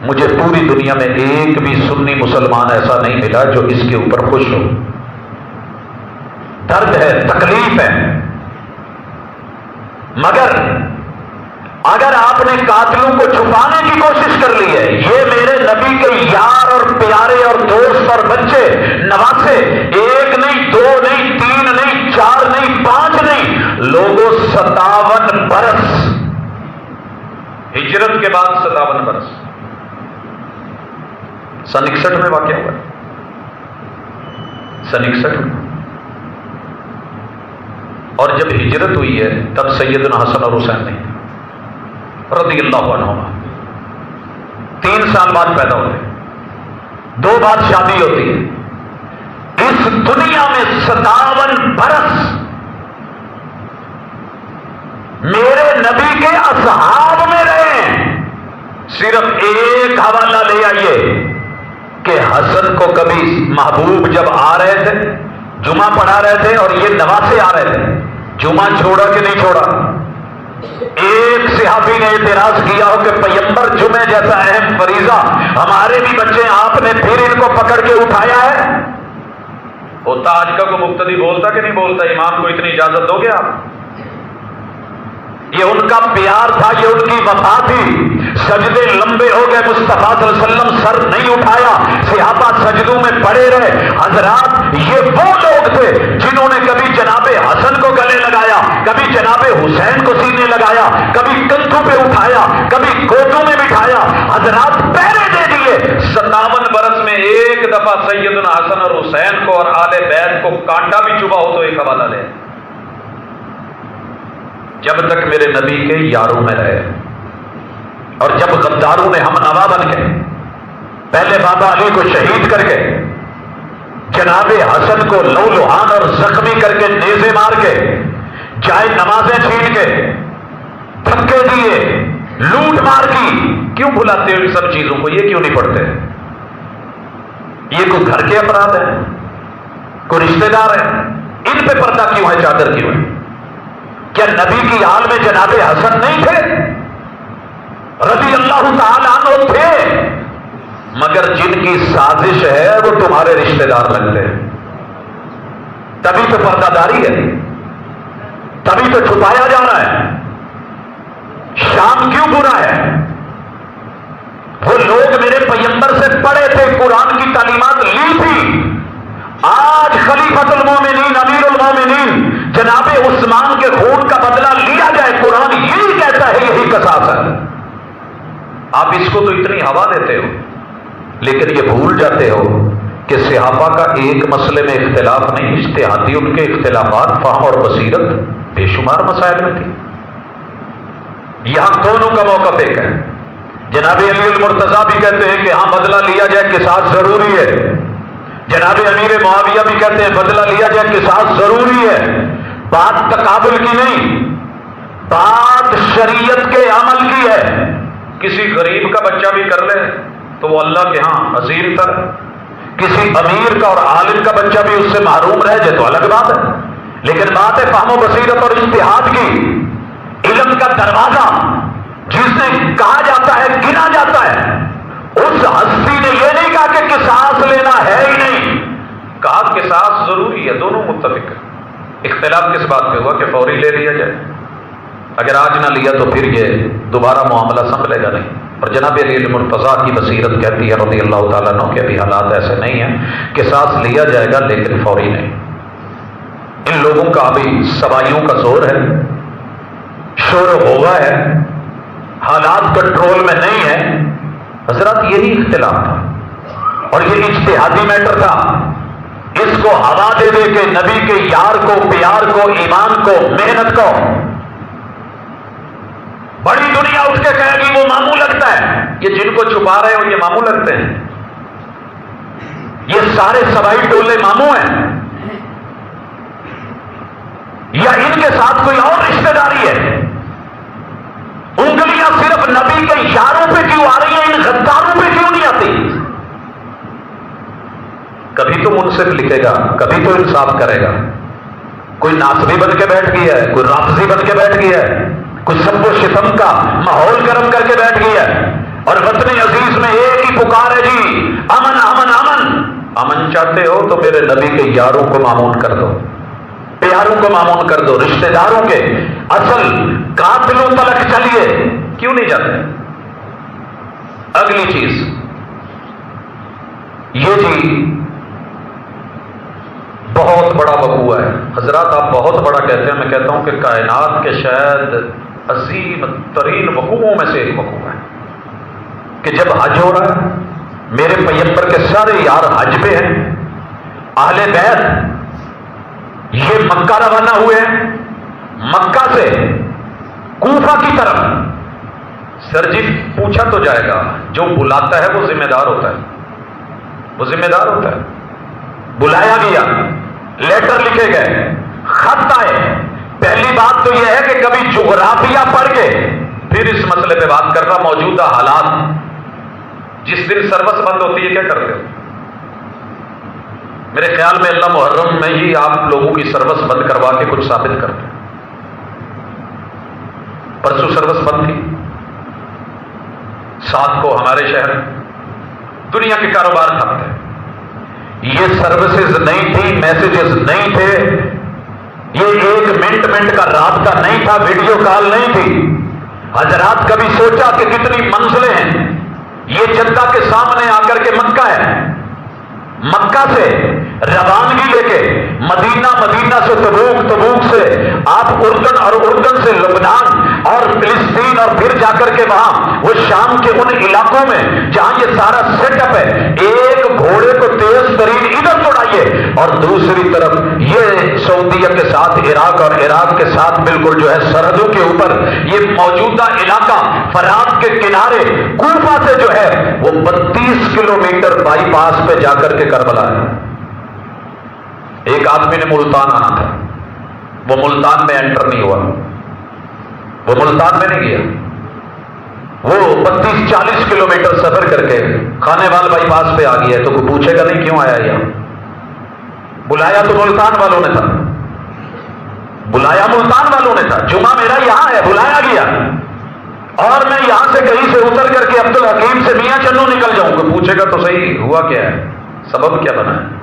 مجھے پوری دنیا میں ایک بھی سنی مسلمان ایسا نہیں ملا جو اس کے اوپر خوش ہو. درد ہے، تکلیف ہے، مگر اگر آپ نے قاتلوں کو چھپانے کی کوشش کر لی ہے، یہ میرے نبی کے یار اور پیارے اور دوست اور بچے نواسے، 1 نہیں، 2 نہیں، 3 نہیں، 4 نہیں، 5 نہیں، لوگوں 57 برس، ہجرت کے بعد 57 برس، سن 61 میں واقع ہوا، سن 61 میں. اور جب ہجرت ہوئی ہے تب سیدنا حسن اور حسین نہیں رضی اللہ عنہما 3 سال بعد پیدا ہوتے، 2 بعد شادی ہوتی ہے. اس دنیا میں 57 برس میرے نبی کے اصحاب میں رہے. صرف ایک حوالہ لے آئیے کہ حسن کو کبھی محبوب جب آ رہے تھے، جمعہ پڑھا رہے تھے اور یہ نواسے آ رہے تھے، جمعہ چھوڑا کہ نہیں چھوڑا؟ ایک صحابی نے اعتراض کیا ہو کہ پیغمبر جمعے جیسا اہم فریضہ ہمارے بھی بچے، آپ نے پھر ان کو پکڑ کے اٹھایا ہے؟ ہوتا آج کا کو مقتدی بولتا کہ نہیں بولتا؟ امام کو اتنی اجازت دو گے آپ؟ یہ ان کا پیار تھا، یہ ان کی وفا تھی۔ سجدے لمبے ہو گئے، مصطفیٰ صلی اللہ علیہ وسلم سر نہیں اٹھایا، صحابہ سجدوں میں پڑے رہے۔ حضرات یہ وہ لوگ تھے جنہوں نے کبھی جناب حسن کو گلے لگایا، کبھی جناب حسین کو سینے لگایا، کبھی کندھوں پہ اٹھایا، کبھی گودوں میں بٹھایا، حضرات پہرے دے دیے۔ 57 برس میں ایک دفعہ سیدنا حسن اور حسین کو اور آل بیت کو کانٹا بھی چبھا ہو تو ایک حوالہ لے، جب تک میرے نبی کے یاروں میں رہے۔ اور جب غداروں نے ہم نوا بن گئے، پہلے بابا علی کو شہید کر کے، جناب حسن کو لو لوہان اور زخمی کر کے، نیزے مار کے، جائے نمازیں چھین کے، دھکے دیے، لوٹ مار کی، کیوں بھلاتے ہو ان سب چیزوں کو؟ یہ کیوں نہیں پڑھتے؟ یہ کوئی گھر کے افراد ہیں، کوئی رشتہ دار ہے، ان پہ پردہ کیوں ہے، چادر کیوں ہے؟ کیا نبی کی حال میں جناب حسن نہیں تھے؟ رضی اللہ تعالی عنہ تھے، مگر جن کی سازش ہے وہ تمہارے رشتہ دار لگتے ہیں۔ تبھی تو پردہ داری ہے، تبھی تو چھپایا جا رہا ہے۔ شام کیوں برا ہے؟ وہ لوگ میرے پیغمبر سے پڑھے تھے، قرآن کی تعلیمات لی تھی۔ آج خلیفۃ المومنین، امیر المومنین جناب عثمان کے خون کا بدلہ لیا جائے، قرآن یہی کہتا ہے، یہی قصاص ہے۔ آپ اس کو تو اتنی ہوا دیتے ہو، لیکن یہ بھول جاتے ہو کہ صحابہ کا ایک مسئلے میں اختلاف نہیں، اجتہادی ان کے اختلافات فہم اور بصیرت بے شمار مسائل میں تھی۔ یہاں دونوں کا موقف ایک ہے۔ جناب علی المرتضیٰ بھی کہتے ہیں کہ ہاں بدلہ لیا جائے، قصاص ضروری ہے۔ جناب امیر معاویہ بھی کہتے ہیں بدلہ لیا جائے، قصاص ضروری ہے۔ بات تقابل کی نہیں، بات شریعت کے عمل کی ہے۔ کسی غریب کا بچہ بھی کر لے تو وہ اللہ کے ہاں عظیم تر، کسی امیر کا اور عالم کا بچہ بھی اس سے محروم رہ جائے تو الگ بات ہے، لیکن بات ہے فہم و بصیرت اور اجتہاد کی۔ علم کا دروازہ جس نے کہا جاتا ہے، گنا جاتا ہے، اس ہستی نے یہ نہیں کہا کہ قصاص لینا ہے ہی نہیں، کہا قصاص ضروری ہے، دونوں متفق ہیں۔ اختلاف کس بات پہ ہوا کہ فوری لے لیا جائے، اگر آج نہ لیا تو پھر یہ دوبارہ معاملہ سنبھلے گا نہیں۔ اور جناب علی المرتضیٰ کی بصیرت کہتی ہے رضی اللہ تعالیٰ عنہ کے ابھی حالات ایسے نہیں ہیں، قصاص لیا جائے گا لیکن فوری نہیں۔ ان لوگوں کا ابھی سوائیوں کا زور ہے، شور ہوگا ہے، حالات کنٹرول میں نہیں ہے۔ حضرات یہی اختلاف تھا اور یہ اجتہادی میٹر تھا۔ اس کو ہوا دے دے کے نبی کے یار کو، پیار کو، ایمان کو، محنت کو بڑی دنیا اٹھ کے کہے گی وہ ماموں لگتا ہے۔ یہ جن کو چھپا رہے ہو یہ ماموں لگتے ہیں، یہ سارے سوائی ٹولے ماموں ہیں یا ان کے ساتھ کوئی اور رشتہ داری ہے؟ انگلیاں صرف نبی کے یاروں پہ کیوں آ رہی ہیں، ان غداروں پہ کیوں نہیں آتی؟ کبھی تو منصف لکھے گا، کبھی تو انصاف کرے گا۔ کوئی ناصبی بن کے بیٹھ گیا ہے، کوئی رافضی بن کے بیٹھ گیا ہے، کوئی سب و شتم کا ماحول گرم کر کے بیٹھ گیا ہے، اور وطن عزیز میں ایک ہی پکار ہے جی، امن امن امن۔ امن چاہتے ہو تو میرے نبی کے یاروں کو مامون کر دو، پیاروں کو مامون کر دو، رشتہ داروں کے اصل قاتلوں تلک چلیے، کیوں نہیں جاتے؟ اگلی چیز یہ جی بہت بڑا وقوع ہے۔ حضرات آپ بہت بڑا کہتے ہیں، میں کہتا ہوں کہ کائنات کے شاید عظیم ترین وقوعوں میں سے ایک وقوع ہے کہ جب حج ہو رہا ہے، میرے پیغمبر کے سارے یار حج پہ ہیں، اہل بیت یہ مکہ روانہ ہوئے ہیں، مکہ سے کوفہ کی طرف۔ سر جی پوچھا تو جائے گا، جو بلاتا ہے وہ ذمہ دار ہوتا ہے، وہ ذمہ دار ہوتا ہے۔ بلایا گیا، لیٹر لکھے گئے، خط آئے۔ پہلی بات تو یہ ہے کہ کبھی جغرافیہ پڑھ کے پھر اس مسئلے پہ بات کر رہا، موجودہ حالات۔ جس دن سروس بند ہوتی ہے کیا کرتے ہو؟ میرے خیال میں اللہ محرم میں ہی آپ لوگوں کی سروس بند کروا کے کچھ ثابت کرتے ہیں۔ پرسوں سروس بند تھی، 7 کو ہمارے شہر، دنیا کے کاروبار ٹھپ تھے۔ یہ سروسز نہیں تھی، میسیجز نہیں تھے، یہ ایک منٹ کا رابطہ نہیں تھا، ویڈیو کال نہیں تھی۔ حضرات کبھی سوچا کہ کتنی منزلیں ہیں؟ یہ جدہ کے سامنے آ کر کے مکہ ہے، مکہ سے روانگی لے کے مدینہ، مدینہ سے تبوک، تبوک سے آپ اردن، اور اردن سے لبنان اور فلسطین، اور پھر جا کر کے وہاں وہ شام کے ان علاقوں میں جہاں یہ سارا سیٹ اپ ہے، ایک گھوڑے کو تیز ترین ادھر دوڑائیے اور دوسری طرف یہ سعودیہ کے ساتھ عراق، اور عراق کے ساتھ بالکل جو ہے سرحدوں کے اوپر یہ موجودہ علاقہ فرات کے کنارے کوفہ سے جو ہے وہ 32 کلومیٹر بائی پاس پہ جا کر کے کربلا ہے۔ ایک آدمی نے ملتان آنا تھا، وہ ملتان میں انٹر نہیں ہوا، وہ ملتان میں نہیں گیا، وہ 32-40 کلومیٹر سفر کر کے خانے وال بائی پاس پہ آ گیا، تو کوئی پوچھے گا نہیں کیوں آیا یہاں؟ بلایا تو ملتان والوں نے تھا، بلایا ملتان والوں نے تھا، جمعہ میرا یہاں ہے، بلایا گیا، اور میں یہاں سے کہیں سے اتر کر کے عبدالحکیم سے میاں چنو نکل جاؤں گا، پوچھے گا تو صحیح ہوا کیا ہے، سبب کیا بنا ہے،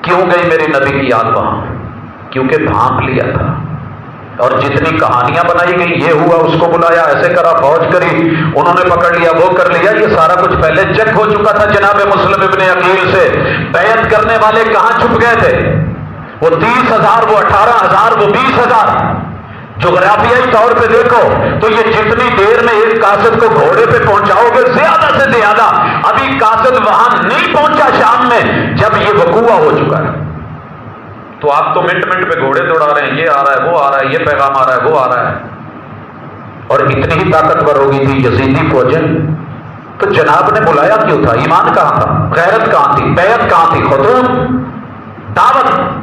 کیوں گئی میری نبی کی یاد وہاں؟ کیونکہ بھانپ لیا تھا، اور جتنی کہانیاں بنائی گئی، یہ ہوا، اس کو بلایا، ایسے کرا، فوج کری، انہوں نے پکڑ لیا، وہ کر لیا، یہ سارا کچھ پہلے چیک ہو چکا تھا جناب مسلم ابن عقیل سے۔ بیعت کرنے والے کہاں چھپ گئے تھے؟ وہ 30,000، وہ 18,000، وہ 20,000۔ جغرافیائی طور پہ دیکھو تو یہ جتنی دیر میں ایک قاصد کو گھوڑے پہ پہنچاؤ گے، زیادہ سے زیادہ ابھی قاصد وہاں نہیں پہنچا شام میں جب یہ وقوع ہو چکا ہے، تو آپ تو منٹ پہ گھوڑے دوڑا رہے ہیں، یہ آ رہا ہے، وہ آ رہا ہے، یہ پیغام آ رہا ہے، وہ آ رہا ہے، اور اتنی ہی طاقتور ہو گئی تھی یزیدی فوجیں، تو جناب نے بلایا کیوں تھا؟ ایمان کہاں تھا؟ غیرت کہاں تھی؟ بیعت کہاں تھی؟ خطوط، دعوت۔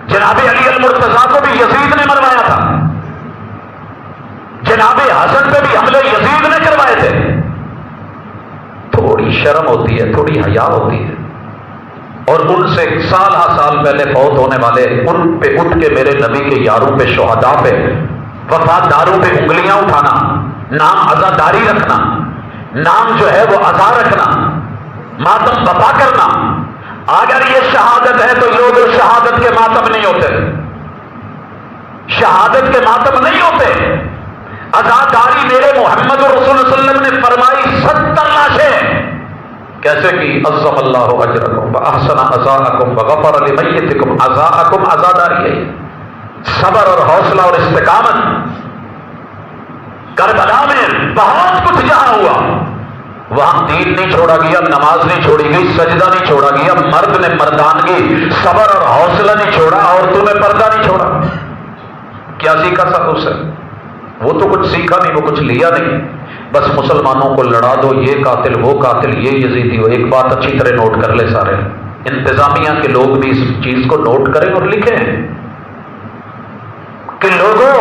جناب علی المرتضیٰ کو بھی یزید نے مروایا تھا، جناب حسن پہ بھی حملے یزید نے کروائے تھے۔ تھوڑی شرم ہوتی ہے، تھوڑی حیا ہوتی ہے، اور ان سے سال ہا سال پہلے فوت ہونے والے ان پہ اٹھ کے میرے نبی کے یاروں پہ، شہداء پہ، وفاداروں پہ انگلیاں اٹھانا، نام عزاداری رکھنا، نام جو ہے وہ عزا رکھنا، ماتم بپا کرنا۔ اگر یہ شہادت ہے تو لوگ شہادت کے ماتم نہیں ہوتے، شہادت کے ماتم نہیں ہوتے۔ عزاداری میرے محمد رسول اللہ صلی اللہ علیہ وسلم نے فرمائی 70 لاشیں کیسے کی؟ عظم اللہ اجرکم واحسن عزاءکم وغفر لمیتکم۔ عزاءکم عزاداری ہے، صبر اور حوصلہ اور استقامت۔ کربلا میں بہت کچھ جہاں ہوا، وہاں دین نہیں چھوڑا گیا، نماز نہیں چھوڑی گئی، سجدہ نہیں چھوڑا گیا، مرد نے مردانگی، صبر اور حوصلہ نہیں چھوڑا، عورتوں نے پردہ نہیں چھوڑا۔ کیا سیکھا سب اس سے؟ وہ تو کچھ سیکھا نہیں، وہ کچھ لیا نہیں، بس مسلمانوں کو لڑا دو، یہ قاتل، وہ قاتل، یہ یزیدی ہو۔ ایک بات اچھی طرح نوٹ کر لے سارے، انتظامیہ کے لوگ بھی اس چیز کو نوٹ کریں اور لکھیں کہ لوگوں،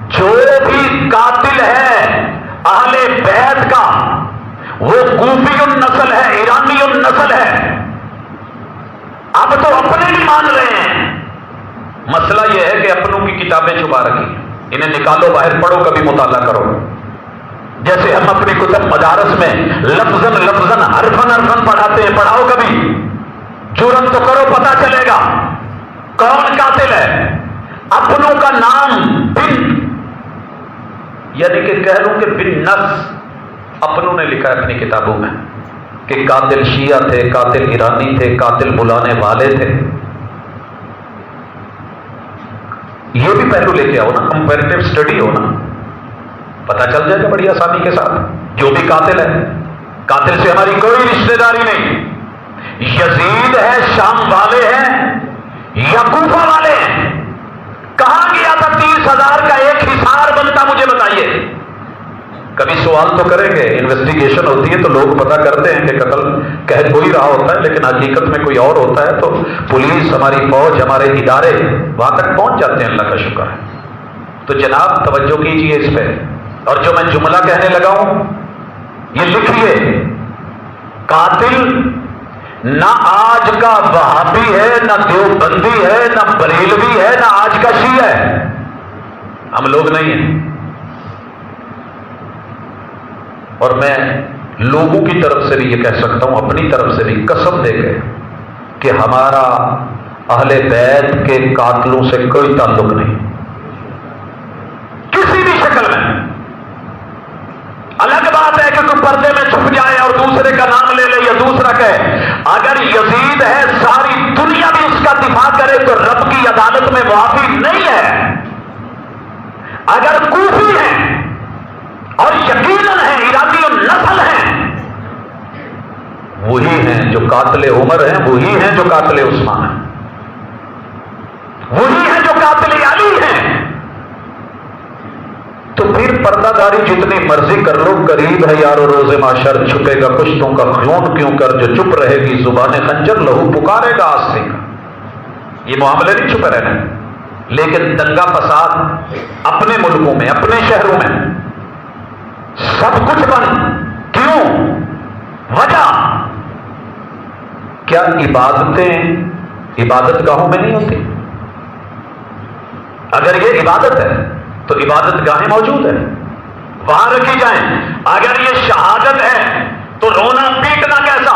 جو بھی قاتل ہے اہل بیت کا، وہ کوفی النسل ہے، ایرانی النسل ہے، اب تو اپنے بھی مان رہے ہیں۔ مسئلہ یہ ہے کہ اپنوں کی کتابیں چھپا رکھی ہیں، انہیں نکالو باہر، پڑھو، کبھی مطالعہ کرو۔ جیسے ہم اپنی کتب مدارس میں لفظاً لفظاً حرفاً حرفاً پڑھاتے ہیں، پڑھاؤ کبھی، جرم تو کرو، پتہ چلے گا کون قاتل ہے۔ اپنوں کا نام بن، یعنی کہ کہہ لوں کہ بن نص اپنوں نے لکھا ہے اپنی کتابوں میں کہ قاتل شیعہ تھے، قاتل ایرانی تھے، قاتل بلانے والے تھے۔ یہ بھی پہلو لے کے آؤ نا، کمپیریٹو اسٹڈی ہو نا، پتہ چل جائے گا بڑی آسانی کے ساتھ جو بھی قاتل ہے۔ قاتل سے ہماری کوئی رشتہ داری نہیں، یزید ہے، شام والے ہیں یا کوفہ والے ہیں؟ کہاں گیا تھا 30,000 کا ایک حصار بنتا؟ مجھے بتائیے۔ کبھی سوال تو کریں گے، انویسٹیگیشن ہوتی ہے تو لوگ پتہ کرتے ہیں کہ قتل کہہ کوئی رہا ہوتا ہے، لیکن حقیقت میں کوئی اور ہوتا ہے، تو پولیس، ہماری فوج، ہمارے ادارے وہاں تک پہنچ جاتے ہیں، اللہ کا شکر ہے۔ تو جناب توجہ کیجئے اس پہ، اور جو میں جملہ کہنے لگا ہوں یہ لکھیے، قاتل نہ آج کا وہابی ہے، نہ دیوبندی ہے، نہ بریلوی ہے، نہ آج کا شیعہ ہے، ہم لوگ نہیں ہیں۔ اور میں لوگوں کی طرف سے بھی یہ کہہ سکتا ہوں، اپنی طرف سے بھی قسم دے کے کہ ہمارا اہل بیت کے قاتلوں سے کوئی تعلق نہیں، کسی بھی شکل میں۔ الگ بات ہے کہ کوئی پردے میں چھپ جائے اور دوسرے کا نام لے لے یا دوسرا کہے، اگر یزید ہے ساری دنیا بھی اس کا دفاع کرے تو رب کی عدالت میں معافی نہیں ہے۔ اگر کوفی ہیں اور یقیناً ہیں ایرانی النسل ہیں، وہی ہیں جو قاتل عمر ہیں، وہی ہیں جو قاتل عثمان ہیں، وہی ہیں جو قاتل علی ہیں۔ تو پھر پردہ داری جتنی مرضی کر لو، قریب ہے یارو روز محشر، چھپے گا کشتوں کا خون کیوں کر، جو چپ رہے گی زبان خنجر لہو پکارے گا آستے کا۔ یہ معاملے نہیں چھپے رہنے، لیکن دنگا فساد اپنے ملکوں میں، اپنے شہروں میں سب کچھ بند، کیوں؟ وجہ کیا عبادتیں عبادت گاہوں میں نہیں ہوتی؟ اگر یہ عبادت ہے تو عبادت گاہیں موجود ہیں، وہاں رکھی جائیں۔ اگر یہ شہادت ہے تو رونا پیٹنا کیسا؟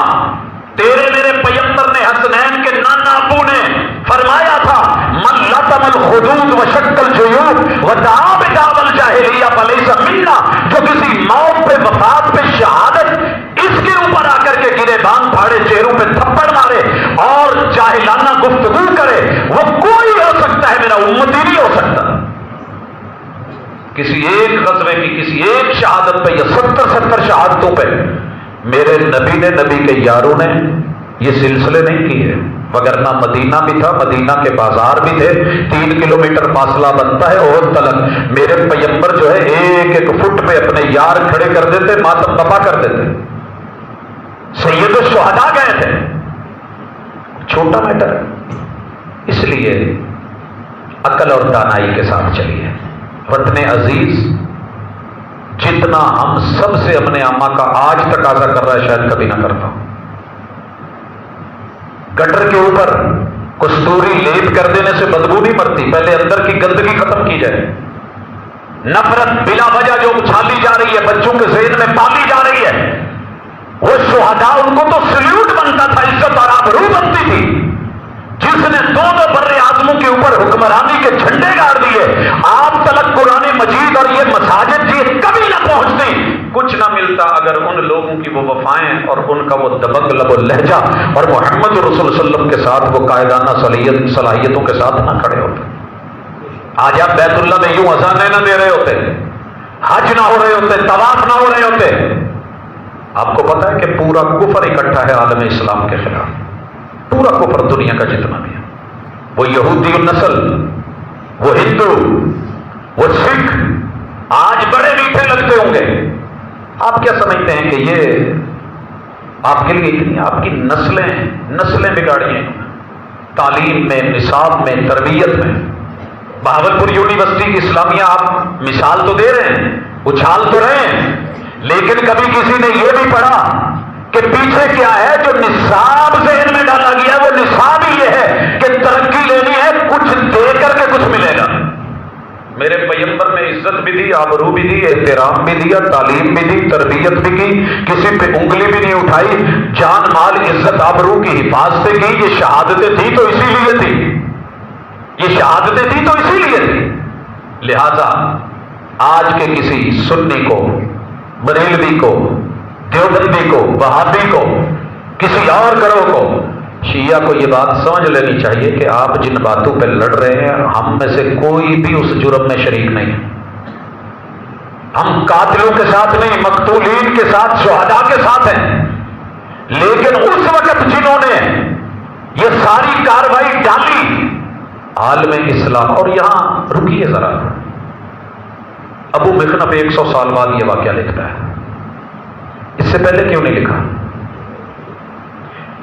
تیرے میرے پیغمبر نے، حسنین کے نانا ابو نے فرمایا تھا، من لطم الخدود وشق الجیوب ودعا بدعوى الجاہلیہ فلیس منا، جو کسی موت پہ، وفات پہ، شہادت اس کے اوپر آ کر کے گرے بان پھاڑے، چہروں پہ تھپڑ مارے اور جاہلانہ گفتگو کرے، وہ کوئی ہو سکتا ہے، میرا امتی نہیں ہو سکتا۔ کسی ایک غزوے کی، کسی ایک شہادت پہ یا 70 شہادتوں پہ میرے نبی نے، نبی کے یاروں نے یہ سلسلے نہیں کیے، وگرنہ مدینہ بھی تھا، مدینہ کے بازار بھی تھے، 3 کلومیٹر فاصلہ بنتا ہے احد تلک۔ میرے پیغمبر جو ہے ایک ایک فٹ پہ اپنے یار کھڑے کر دیتے، ماتم بپا کر دیتے۔ سید الشہداء گئے تھے، چھوٹا میٹر ہے۔ اس لیے عقل اور دانائی کے ساتھ چلیے۔ وطن عزیز جتنا ہم سب سے اپنے اماں کا آج تقاضا کر رہا ہے، شاید کبھی نہ کرتا ہوں۔ گٹر کے اوپر کستوری لیپ کر دینے سے بدبو نہیں مرتی، پہلے اندر کی گندگی ختم کی جائے۔ نفرت بلا وجہ جو اچھالی جا رہی ہے، بچوں کے ذہن میں پالی جا رہی ہے، وہ شہداء ان کو تو سلیوٹ بنتا تھا، عزت اور آبرو بنتی تھی۔ جس نے دو بر اعظموں کے اوپر حکمرانی کے جھنڈے گاڑ دیے، آپ تلک قرآن مجید اور یہ مساجد یہ کبھی نہ پہنچتی، کچھ نہ ملتا اگر ان لوگوں کی وہ وفائیں اور ان کا وہ دبنگ لب و لہجہ اور محمد رسول صلی اللہ علیہ وسلم کے ساتھ وہ قائدانہ صلاحیتوں کے ساتھ نہ کھڑے ہوتے۔ آج آپ بیت اللہ میں یوں اذانیں نہ دے رہے ہوتے، حج نہ ہو رہے ہوتے، طواف نہ ہو رہے ہوتے۔ آپ کو پتا ہے کہ پورا کفر اکٹھا ہے عالم اسلام کے خلاف، پورا کفر دنیا کا جتنا بھی ہے، وہ یہودی النسل، وہ ہندو، وہ سکھ، آج بڑے میٹھے لگتے ہوں گے۔ آپ کیا سمجھتے ہیں کہ یہ آپ کے لیے اتنی آپ کی نسلیں بگاڑی ہیں، تعلیم میں، نصاب میں، تربیت میں۔ بہاولپور یونیورسٹی کی اسلامیہ آپ مثال تو دے رہے ہیں، اچھال تو رہے ہیں، لیکن کبھی کسی نے یہ بھی پڑھا کہ پیچھے کیا ہے جو نصاب ذہن میں ڈالا گیا؟ وہ نصاب ہی یہ ہے کہ ترقی لینی ہے، کچھ دے کر کے کچھ ملے گا۔ میرے پیغمبر نے عزت بھی دی، آبرو بھی دی، احترام بھی دیا، تعلیم بھی دی، تربیت بھی کی، کسی پہ انگلی بھی نہیں اٹھائی، جان مال عزت آبرو کی حفاظتیں کی۔ یہ شہادتیں تھی تو اسی لیے تھی، یہ شہادتیں تھی تو اسی لیے تھی۔ لہذا آج کے کسی سنی کو، بریلوی کو، دیوبندی کو، وہابی کو، کسی اور گروہ کو، شیعہ کو یہ بات سمجھ لینی چاہیے کہ آپ جن باتوں پہ لڑ رہے ہیں، ہم میں سے کوئی بھی اس جرم میں شریک نہیں ہے۔ ہم قاتلوں کے ساتھ نہیں، مقتولین کے ساتھ، شہداء کے ساتھ ہیں۔ لیکن اس وقت جنہوں نے یہ ساری کارروائی ڈالی، عالم اسلام، اور یہاں رکیے ذرا، ابو مخنف 100 سال بعد یہ واقعہ لکھتا ہے، اس سے پہلے کیوں نہیں لکھا؟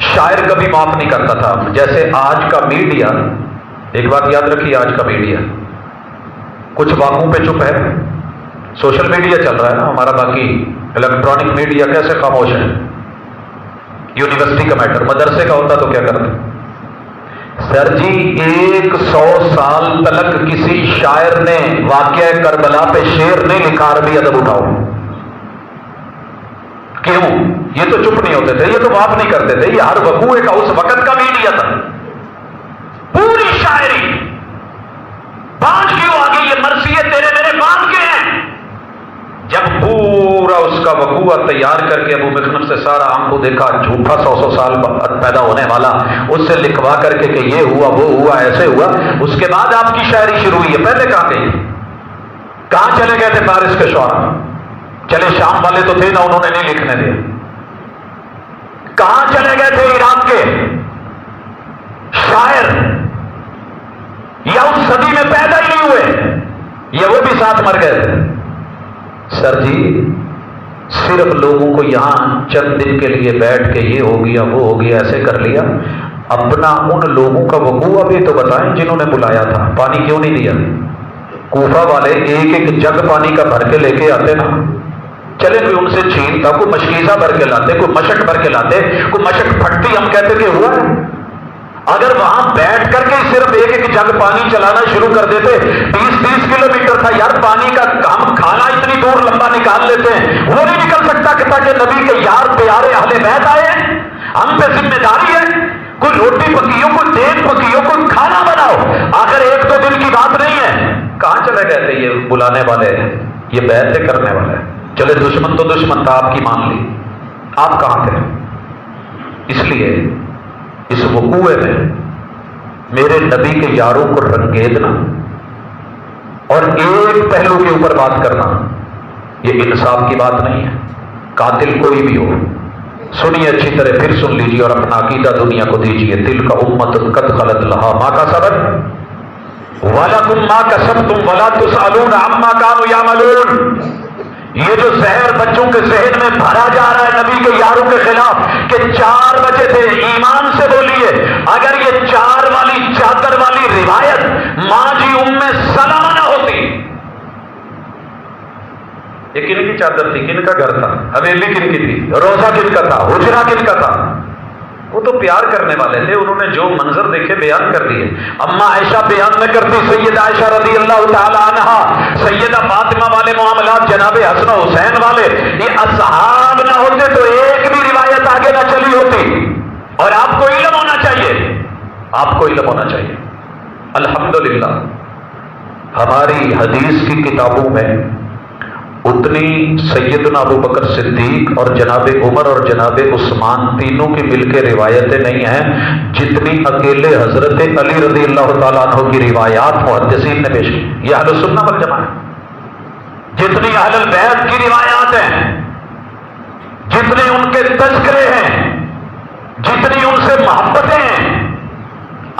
شاعر کبھی معاف نہیں کرتا تھا۔ جیسے آج کا میڈیا، ایک بات یاد رکھیے، آج کا میڈیا کچھ واقعوں پہ چپ ہے، سوشل میڈیا چل رہا ہے نا ہمارا، باقی الیکٹرانک میڈیا کیسے خاموش ہے؟ یونیورسٹی کا میٹر، مدرسے کا ہوتا تو کیا کرتے؟ سر جی 100 سال تلک کسی شاعر نے واقعہ کربلا پہ شعر نہیں لکھا، عربی ادب اٹھاؤ، کیوں؟ یہ تو چپ نہیں ہوتے تھے، یہ تو معاف نہیں کرتے تھے، یہ ہر وقوع کا اس وقت کا میڈیا تھا۔ پوری شاعری بانٹ کیوں آ گئی؟ یہ مرثیے تیرے میرے بانٹ کے ہیں۔ جب پورا اس کا وقوع تیار کر کے ابو مخنف سے سارا ہم کو دیکھا، جھوٹا 100 سال بعد پیدا ہونے والا، اس سے لکھوا کر کے کہ یہ ہوا وہ ہوا ایسے ہوا، اس کے بعد آپ کی شاعری شروع ہوئی ہے۔ پہلے کہاں گئی؟ کہاں چلے گئے تھے فارس کے شعراء؟ چلے شام والے تو تھے نا، انہوں نے نہیں لکھنے دیا۔ کہاں چلے گئے تھے عراق کے شاعر؟ یا اس صدی میں پیدا ہی نہیں ہوئے، یا وہ بھی ساتھ مر گئے تھے؟ سر جی صرف لوگوں کو یہاں چند دن کے لیے بیٹھ کے یہ ہو گیا وہ ہو گیا ایسے کر لیا، اپنا ان لوگوں کا وقوع بھی تو بتائیں جنہوں نے بلایا تھا۔ پانی کیوں نہیں دیا؟ کوفہ والے ایک ایک جگ پانی کا بھر کے لے کے آتے نا، چلے کوئی ان سے چھینتا، کوئی مشکیزہ بھر کے لاتے، کوئی مشک بھر کے لاتے، کوئی مشک پھٹتی ہم کہتے کہ ہوا ہے۔ اگر وہاں بیٹھ کر کے صرف ایک ایک جگ پانی چلانا شروع کر دیتے، 20-30 کلومیٹر تھا یار پانی کا، ہم کھانا اتنی دور لمبا نکال لیتے ہیں، وہ نہیں نکل سکتا کہ تاکہ نبی کے یار پیارے اہل بیت آئے، ہم پہ ذمہ داری ہے، کوئی روٹی پکیو، کوئی دیگ پکیو، کوئی کھانا بناؤ، اگر 1-2 دن کی بات نہیں ہے۔ کہاں چلے گئے تھے یہ بلانے والے، یہ بیعتیں کرنے والے؟ چلے دشمن تو دشمن تھا، آپ کی مان لی، آپ کہاں تھے؟ اس لیے اس وقوع میں میرے نبی کے یاروں کو رنگیدنا اور ایک پہلو کے اوپر بات کرنا یہ انصاف کی بات نہیں ہے۔ قاتل کوئی بھی ہو، سنیے اچھی طرح، پھر سن لیجیے اور اپنا عقیدہ دنیا کو دیجیے۔ تلک امت قد خلت لہا ما کسبت ولکم ما کسبتم ولا تسألون عما کانوا یعملون۔ یہ جو زہر بچوں کے ذہن میں بھرا جا رہا ہے نبی کے یاروں کے خلاف کہ 4 بجے تھے، ایمان سے بولیے اگر یہ 4 والی چادر والی روایت ماں جی ام سلمہ نہ ہوتی، یہ کن کی چادر تھی؟ کن کا گھر تھا؟ حویلی کن کی تھی؟ روزہ کن کا تھا؟ حجرہ کن کا تھا؟ وہ تو پیار کرنے والے تھے، انہوں نے جو منظر دیکھے بیان کر دیے۔ اما عائشہ بیان نہ کرتی، سیدہ عائشہ رضی اللہ تعالی عنہا، سیدہ فاطمہ والے معاملات، جناب حسن و حسین والے، یہ اصحاب نہ ہوتے تو ایک بھی روایت آگے نہ چلی ہوتی۔ اور آپ کو علم ہونا چاہیے، آپ کو علم ہونا چاہیے، الحمدللہ ہماری حدیث کی کتابوں میں اتنی سیدنا ابو بکر صدیق اور جناب عمر اور جناب عثمان تینوں کی مل کے روایتیں نہیں ہیں جتنی اکیلے حضرت علی رضی اللہ تعالیٰ عنہ کی روایات محدثین نے پیش کی۔ یہ اہل سنہ والجماعہ ہے، جتنی اہل البیت کی روایات ہیں، جتنے ان کے تذکرے ہیں، جتنی ان سے محبتیں ہیں،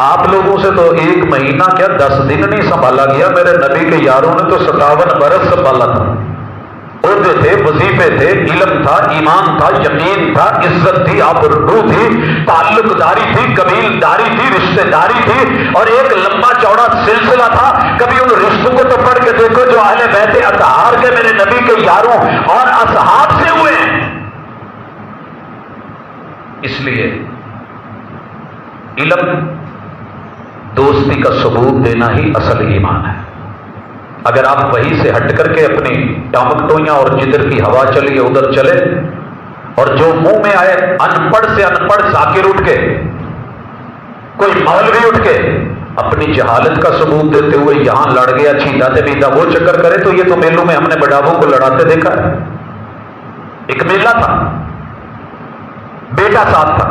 آپ لوگوں سے تو 1 مہینہ کیا 10 دن نہیں سنبھالا گیا، میرے نبی کے یاروں نے تو 57 برس سنبھالا تھا۔ عہدے تھے، وظیفے تھے، علم تھا، ایمان تھا، یقین تھا، عزت تھی، آبرو تھی، تعلق داری تھی، قبیل داری تھی، رشتہ داری تھی، اور ایک لمبا چوڑا سلسلہ تھا۔ کبھی ان رشتوں کو تو پڑھ کے دیکھو جو اہل بیت اطہار کے میرے نبی کے یاروں اور اصحاب سے ہوئے ہیں۔ اس لیے علم دوستی کا ثبوت دینا ہی اصل ایمان ہے۔ اگر آپ وہی سے ہٹ کر کے اپنی ٹامکٹویاں اور جدھر کی ہوا چلی ادھر چلے، اور جو منہ میں آئے ان پڑھ سے ان پڑھ ذاکر اٹھ کے، کوئی مولوی اٹھ کے اپنی جہالت کا ثبوت دیتے ہوئے یہاں لڑ گیا چھیندا تے بیدا وہ چکر کرے، تو یہ تو میلوں میں ہم نے بڑھاووں کو لڑاتے دیکھا ہے۔ ایک میلہ تھا، بیٹا ساتھ تھا،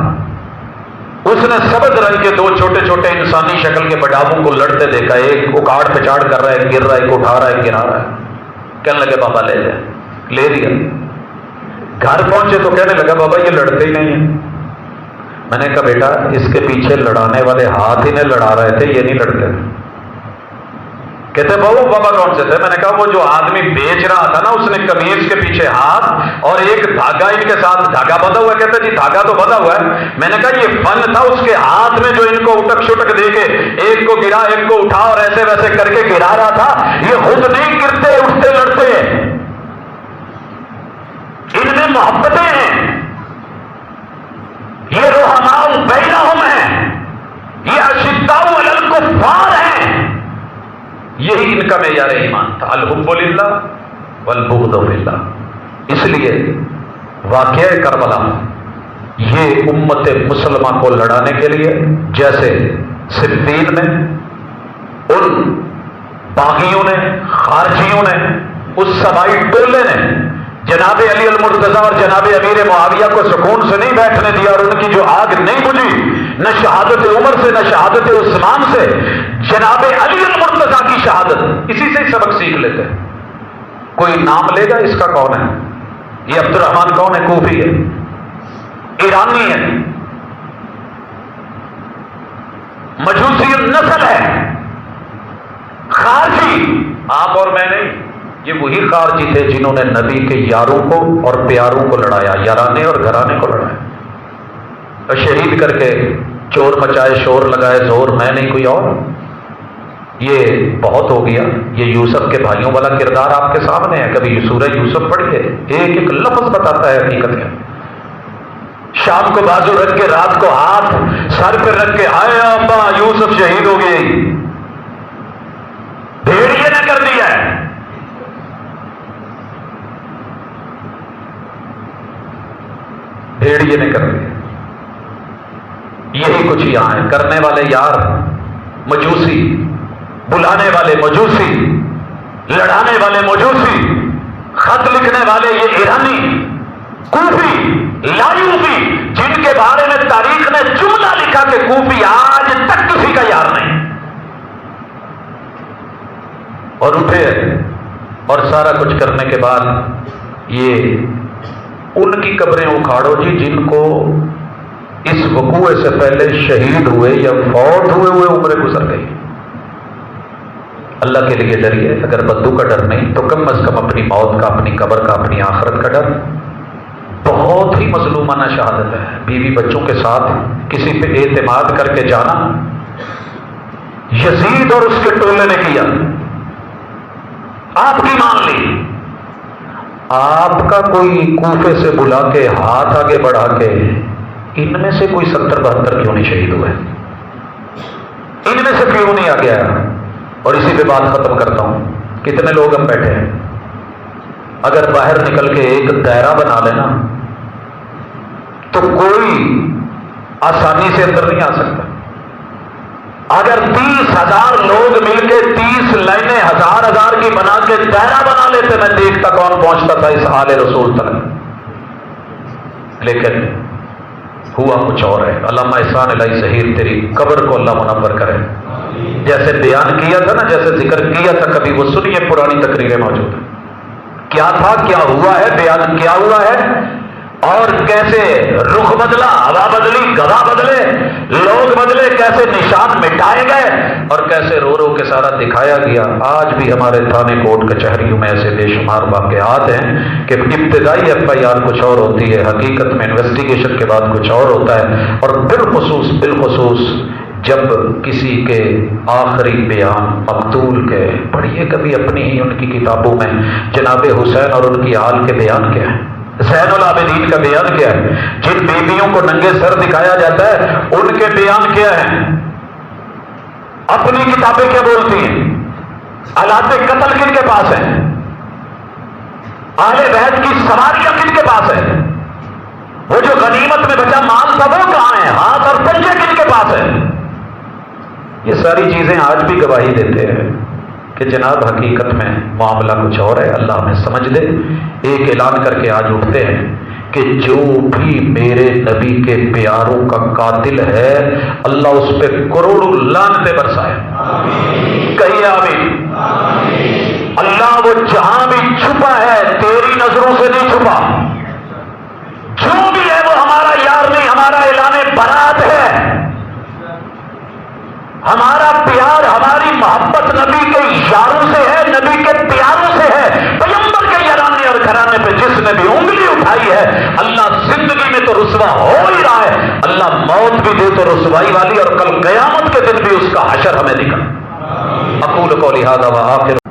اس نے سبز رنگ کے 2 چھوٹے چھوٹے انسانی شکل کے بڑھاووں کو لڑتے دیکھا، ایک اکاڑ پچاڑ کر رہا ہے، گر رہا ہے، ایک اٹھا رہا ہے، گرا رہا ہے۔ کہنے لگے بابا لے جائے، لے دیا۔ گھر پہنچے تو کہنے لگا بابا یہ لڑتے ہی نہیں ہیں۔ میں نے کہا بیٹا اس کے پیچھے لڑانے والے ہاتھ انہیں لڑا رہے تھے، یہ نہیں لڑتے تھے۔ کہتے بابا کون سے تھے؟ میں نے کہا وہ جو آدمی بیچ رہا تھا نا، اس نے قمیض کے پیچھے ہاتھ اور ایک دھاگا ان کے ساتھ دھاگا بندھا ہوا ہے۔ کہتے جی دھاگا تو بندھا ہوا ہے۔ میں نے کہا یہ فن تھا اس کے ہاتھ میں جو ان کو اٹک شٹک دے کے ایک کو گرا ایک کو اٹھا اور ایسے ویسے کر کے گرا رہا تھا، یہ خود نہیں گرتے اٹھتے لڑتے ہیں، ان میں محبتیں ہیں، یہ رحماء بینہم ہیں، یہ اشداء علی الکفار ہیں۔ یہی ان کا معیار ایمان تھا، الحب للہ والبغض فی اللہ۔ اس لیے واقعہ کربلا یہ امت مسلمہ کو لڑانے کے لیے، جیسے صفین میں ان باغیوں نے، خارجیوں نے، اس سبائی ٹولے نے جناب علی المرتضیٰ اور جناب امیر معاویہ کو سکون سے نہیں بیٹھنے دیا، اور ان کی جو آگ نہیں بجھی نہ شہادت عمر سے نہ شہادت عثمان سے، جناب علی المرتضیٰ کی شہادت، اسی سے سبق سیکھ لیتے ہیں۔ کوئی نام لے گا اس کا کون ہے؟ یہ عبد الرحمن کون ہے؟ کوفی ہے، ایرانی ہے، مجوسی نسل ہے، خارجی، آپ اور میں نہیں، یہ وہی خارجی تھے جنہوں نے نبی کے یاروں کو اور پیاروں کو لڑایا، یارانے اور گھرانے کو لڑایا، اور شہید کر کے چور مچائے، شور لگائے، زور میں نہیں کوئی اور۔ یہ بہت ہو گیا۔ یہ یوسف کے بھائیوں والا کردار آپ کے سامنے ہے، کبھی سورہ یوسف پڑھیے، ایک ایک لفظ بتاتا ہے حقیقت ہے۔ شام کو بازو رکھ کے، رات کو ہاتھ سر پہ رکھ کے، آئے ابا یوسف شہید ہو گئے، بھیڑیے نے کر دیا ہے۔ بھیڑیے نے کر دیا۔ یہی کچھ یہاں ہے، کرنے والے یار مجوسی، بلانے والے مجوسی، لڑانے والے مجوسی، خط لکھنے والے یہ ایرانی، کوفی، لایوبی، جن کے بارے میں تاریخ نے جملہ لکھا کہ کوفی آج تک کسی کا یار نہیں، اور اٹھے اور سارا کچھ کرنے کے بعد یہ ان کی قبریں اکھاڑو جی جن کو اس وقوع سے پہلے شہید ہوئے یا فوت ہوئے عمریں گزر گئی۔ اللہ کے لیے ڈریے، اگر بدو کا ڈر نہیں تو کم از کم اپنی موت کا، اپنی قبر کا، اپنی آخرت کا ڈر۔ بہت ہی مظلومانہ شہادت ہے، بیوی بچوں کے ساتھ کسی پہ اعتماد کر کے جانا، یزید اور اس کے ٹولے نے کیا، آپ کی مان لی، آپ کا کوئی کوفے سے بلا کے ہاتھ آگے بڑھا کے، ان میں سے کوئی 70-72 کیوں نہیں شہید ہوئے؟ ان میں سے کیوں نہیں آ گیا؟ اور اسی پہ بات ختم کرتا ہوں۔ کتنے لوگ ہم بیٹھے ہیں، اگر باہر نکل کے ایک دائرہ بنا لینا تو کوئی آسانی سے اندر نہیں آ سکتا۔ اگر 30,000 لوگ مل کے 30 لائنیں 1000 کی بنا کے دائرہ بنا لیتے، میں دیکھتا کون پہنچتا تھا اس آل رسول تک، لیکن ہوا کچھ اور ہے۔ علامہ احسان الہی ظہیر تیری قبر کو اللہ منور کرے۔ جیسے بیان کیا تھا نا، جیسے ذکر کیا تھا، کبھی وہ سنیے، پرانی تقریریں موجود ہیں، کیا تھا، کیا ہوا ہے، بیان کیا ہوا ہے، اور کیسے رخ بدلا، ہوا بدلی، گواہ بدلے، لوگ بدلے، کیسے نشان مٹائے گئے، اور کیسے رو رو کے سارا دکھایا گیا۔ آج بھی ہمارے تھانے کوٹ کچہریوں میں ایسے بے شمار واقعات ہیں کہ ابتدائی FIR کچھ اور ہوتی ہے، حقیقت میں انویسٹیگیشن کے بعد کچھ اور ہوتا ہے، اور بالخصوص جب کسی کے آخری بیان مقتول کے پڑھیے کبھی اپنی ہی ان کی کتابوں میں، جناب حسین اور ان کی آل کے بیان کیا ہے، زین العابدین کا بیان کیا ہے، جن بیویوں کو ننگے سر دکھایا جاتا ہے ان کے بیان کیا ہیں، اپنی کتابیں کیا بولتی ہیں، آلات قتل کن کے پاس ہیں، اہل بیت کی سواریاں کن کے پاس ہیں، وہ جو غنیمت میں بچا مال تھا وہ کہاں ہے، ہاتھ اور پنجے کن کے پاس ہیں۔ یہ ساری چیزیں آج بھی گواہی دیتے ہیں کہ جناب حقیقت میں معاملہ کچھ اور ہے۔ اللہ ہمیں سمجھ دے۔ ایک اعلان کر کے آج اٹھتے ہیں کہ جو بھی میرے نبی کے پیاروں کا قاتل ہے، اللہ اس پہ کروڑوں لعنتیں برسائے، کہیے آمین۔ اللہ وہ جہاں بھی چھپا ہے تیری نظروں سے نہیں چھپا، جو بھی ہے وہ ہمارا یار نہیں، ہمارا اعلان برات ہے، ہمارا پیار، ہماری محبت نبی کے یاروں سے ہے، نبی کے پیاروں سے ہے، پیغمبر کے یارانے اور گھرانے پہ جس نے بھی انگلی اٹھائی ہے، اللہ زندگی میں تو رسوا ہو ہی رہا ہے، اللہ موت بھی دے تو رسوائی والی، اور کل قیامت کے دن بھی اس کا حشر ہمیں دکھا۔ اقول قولی ھذا وآخر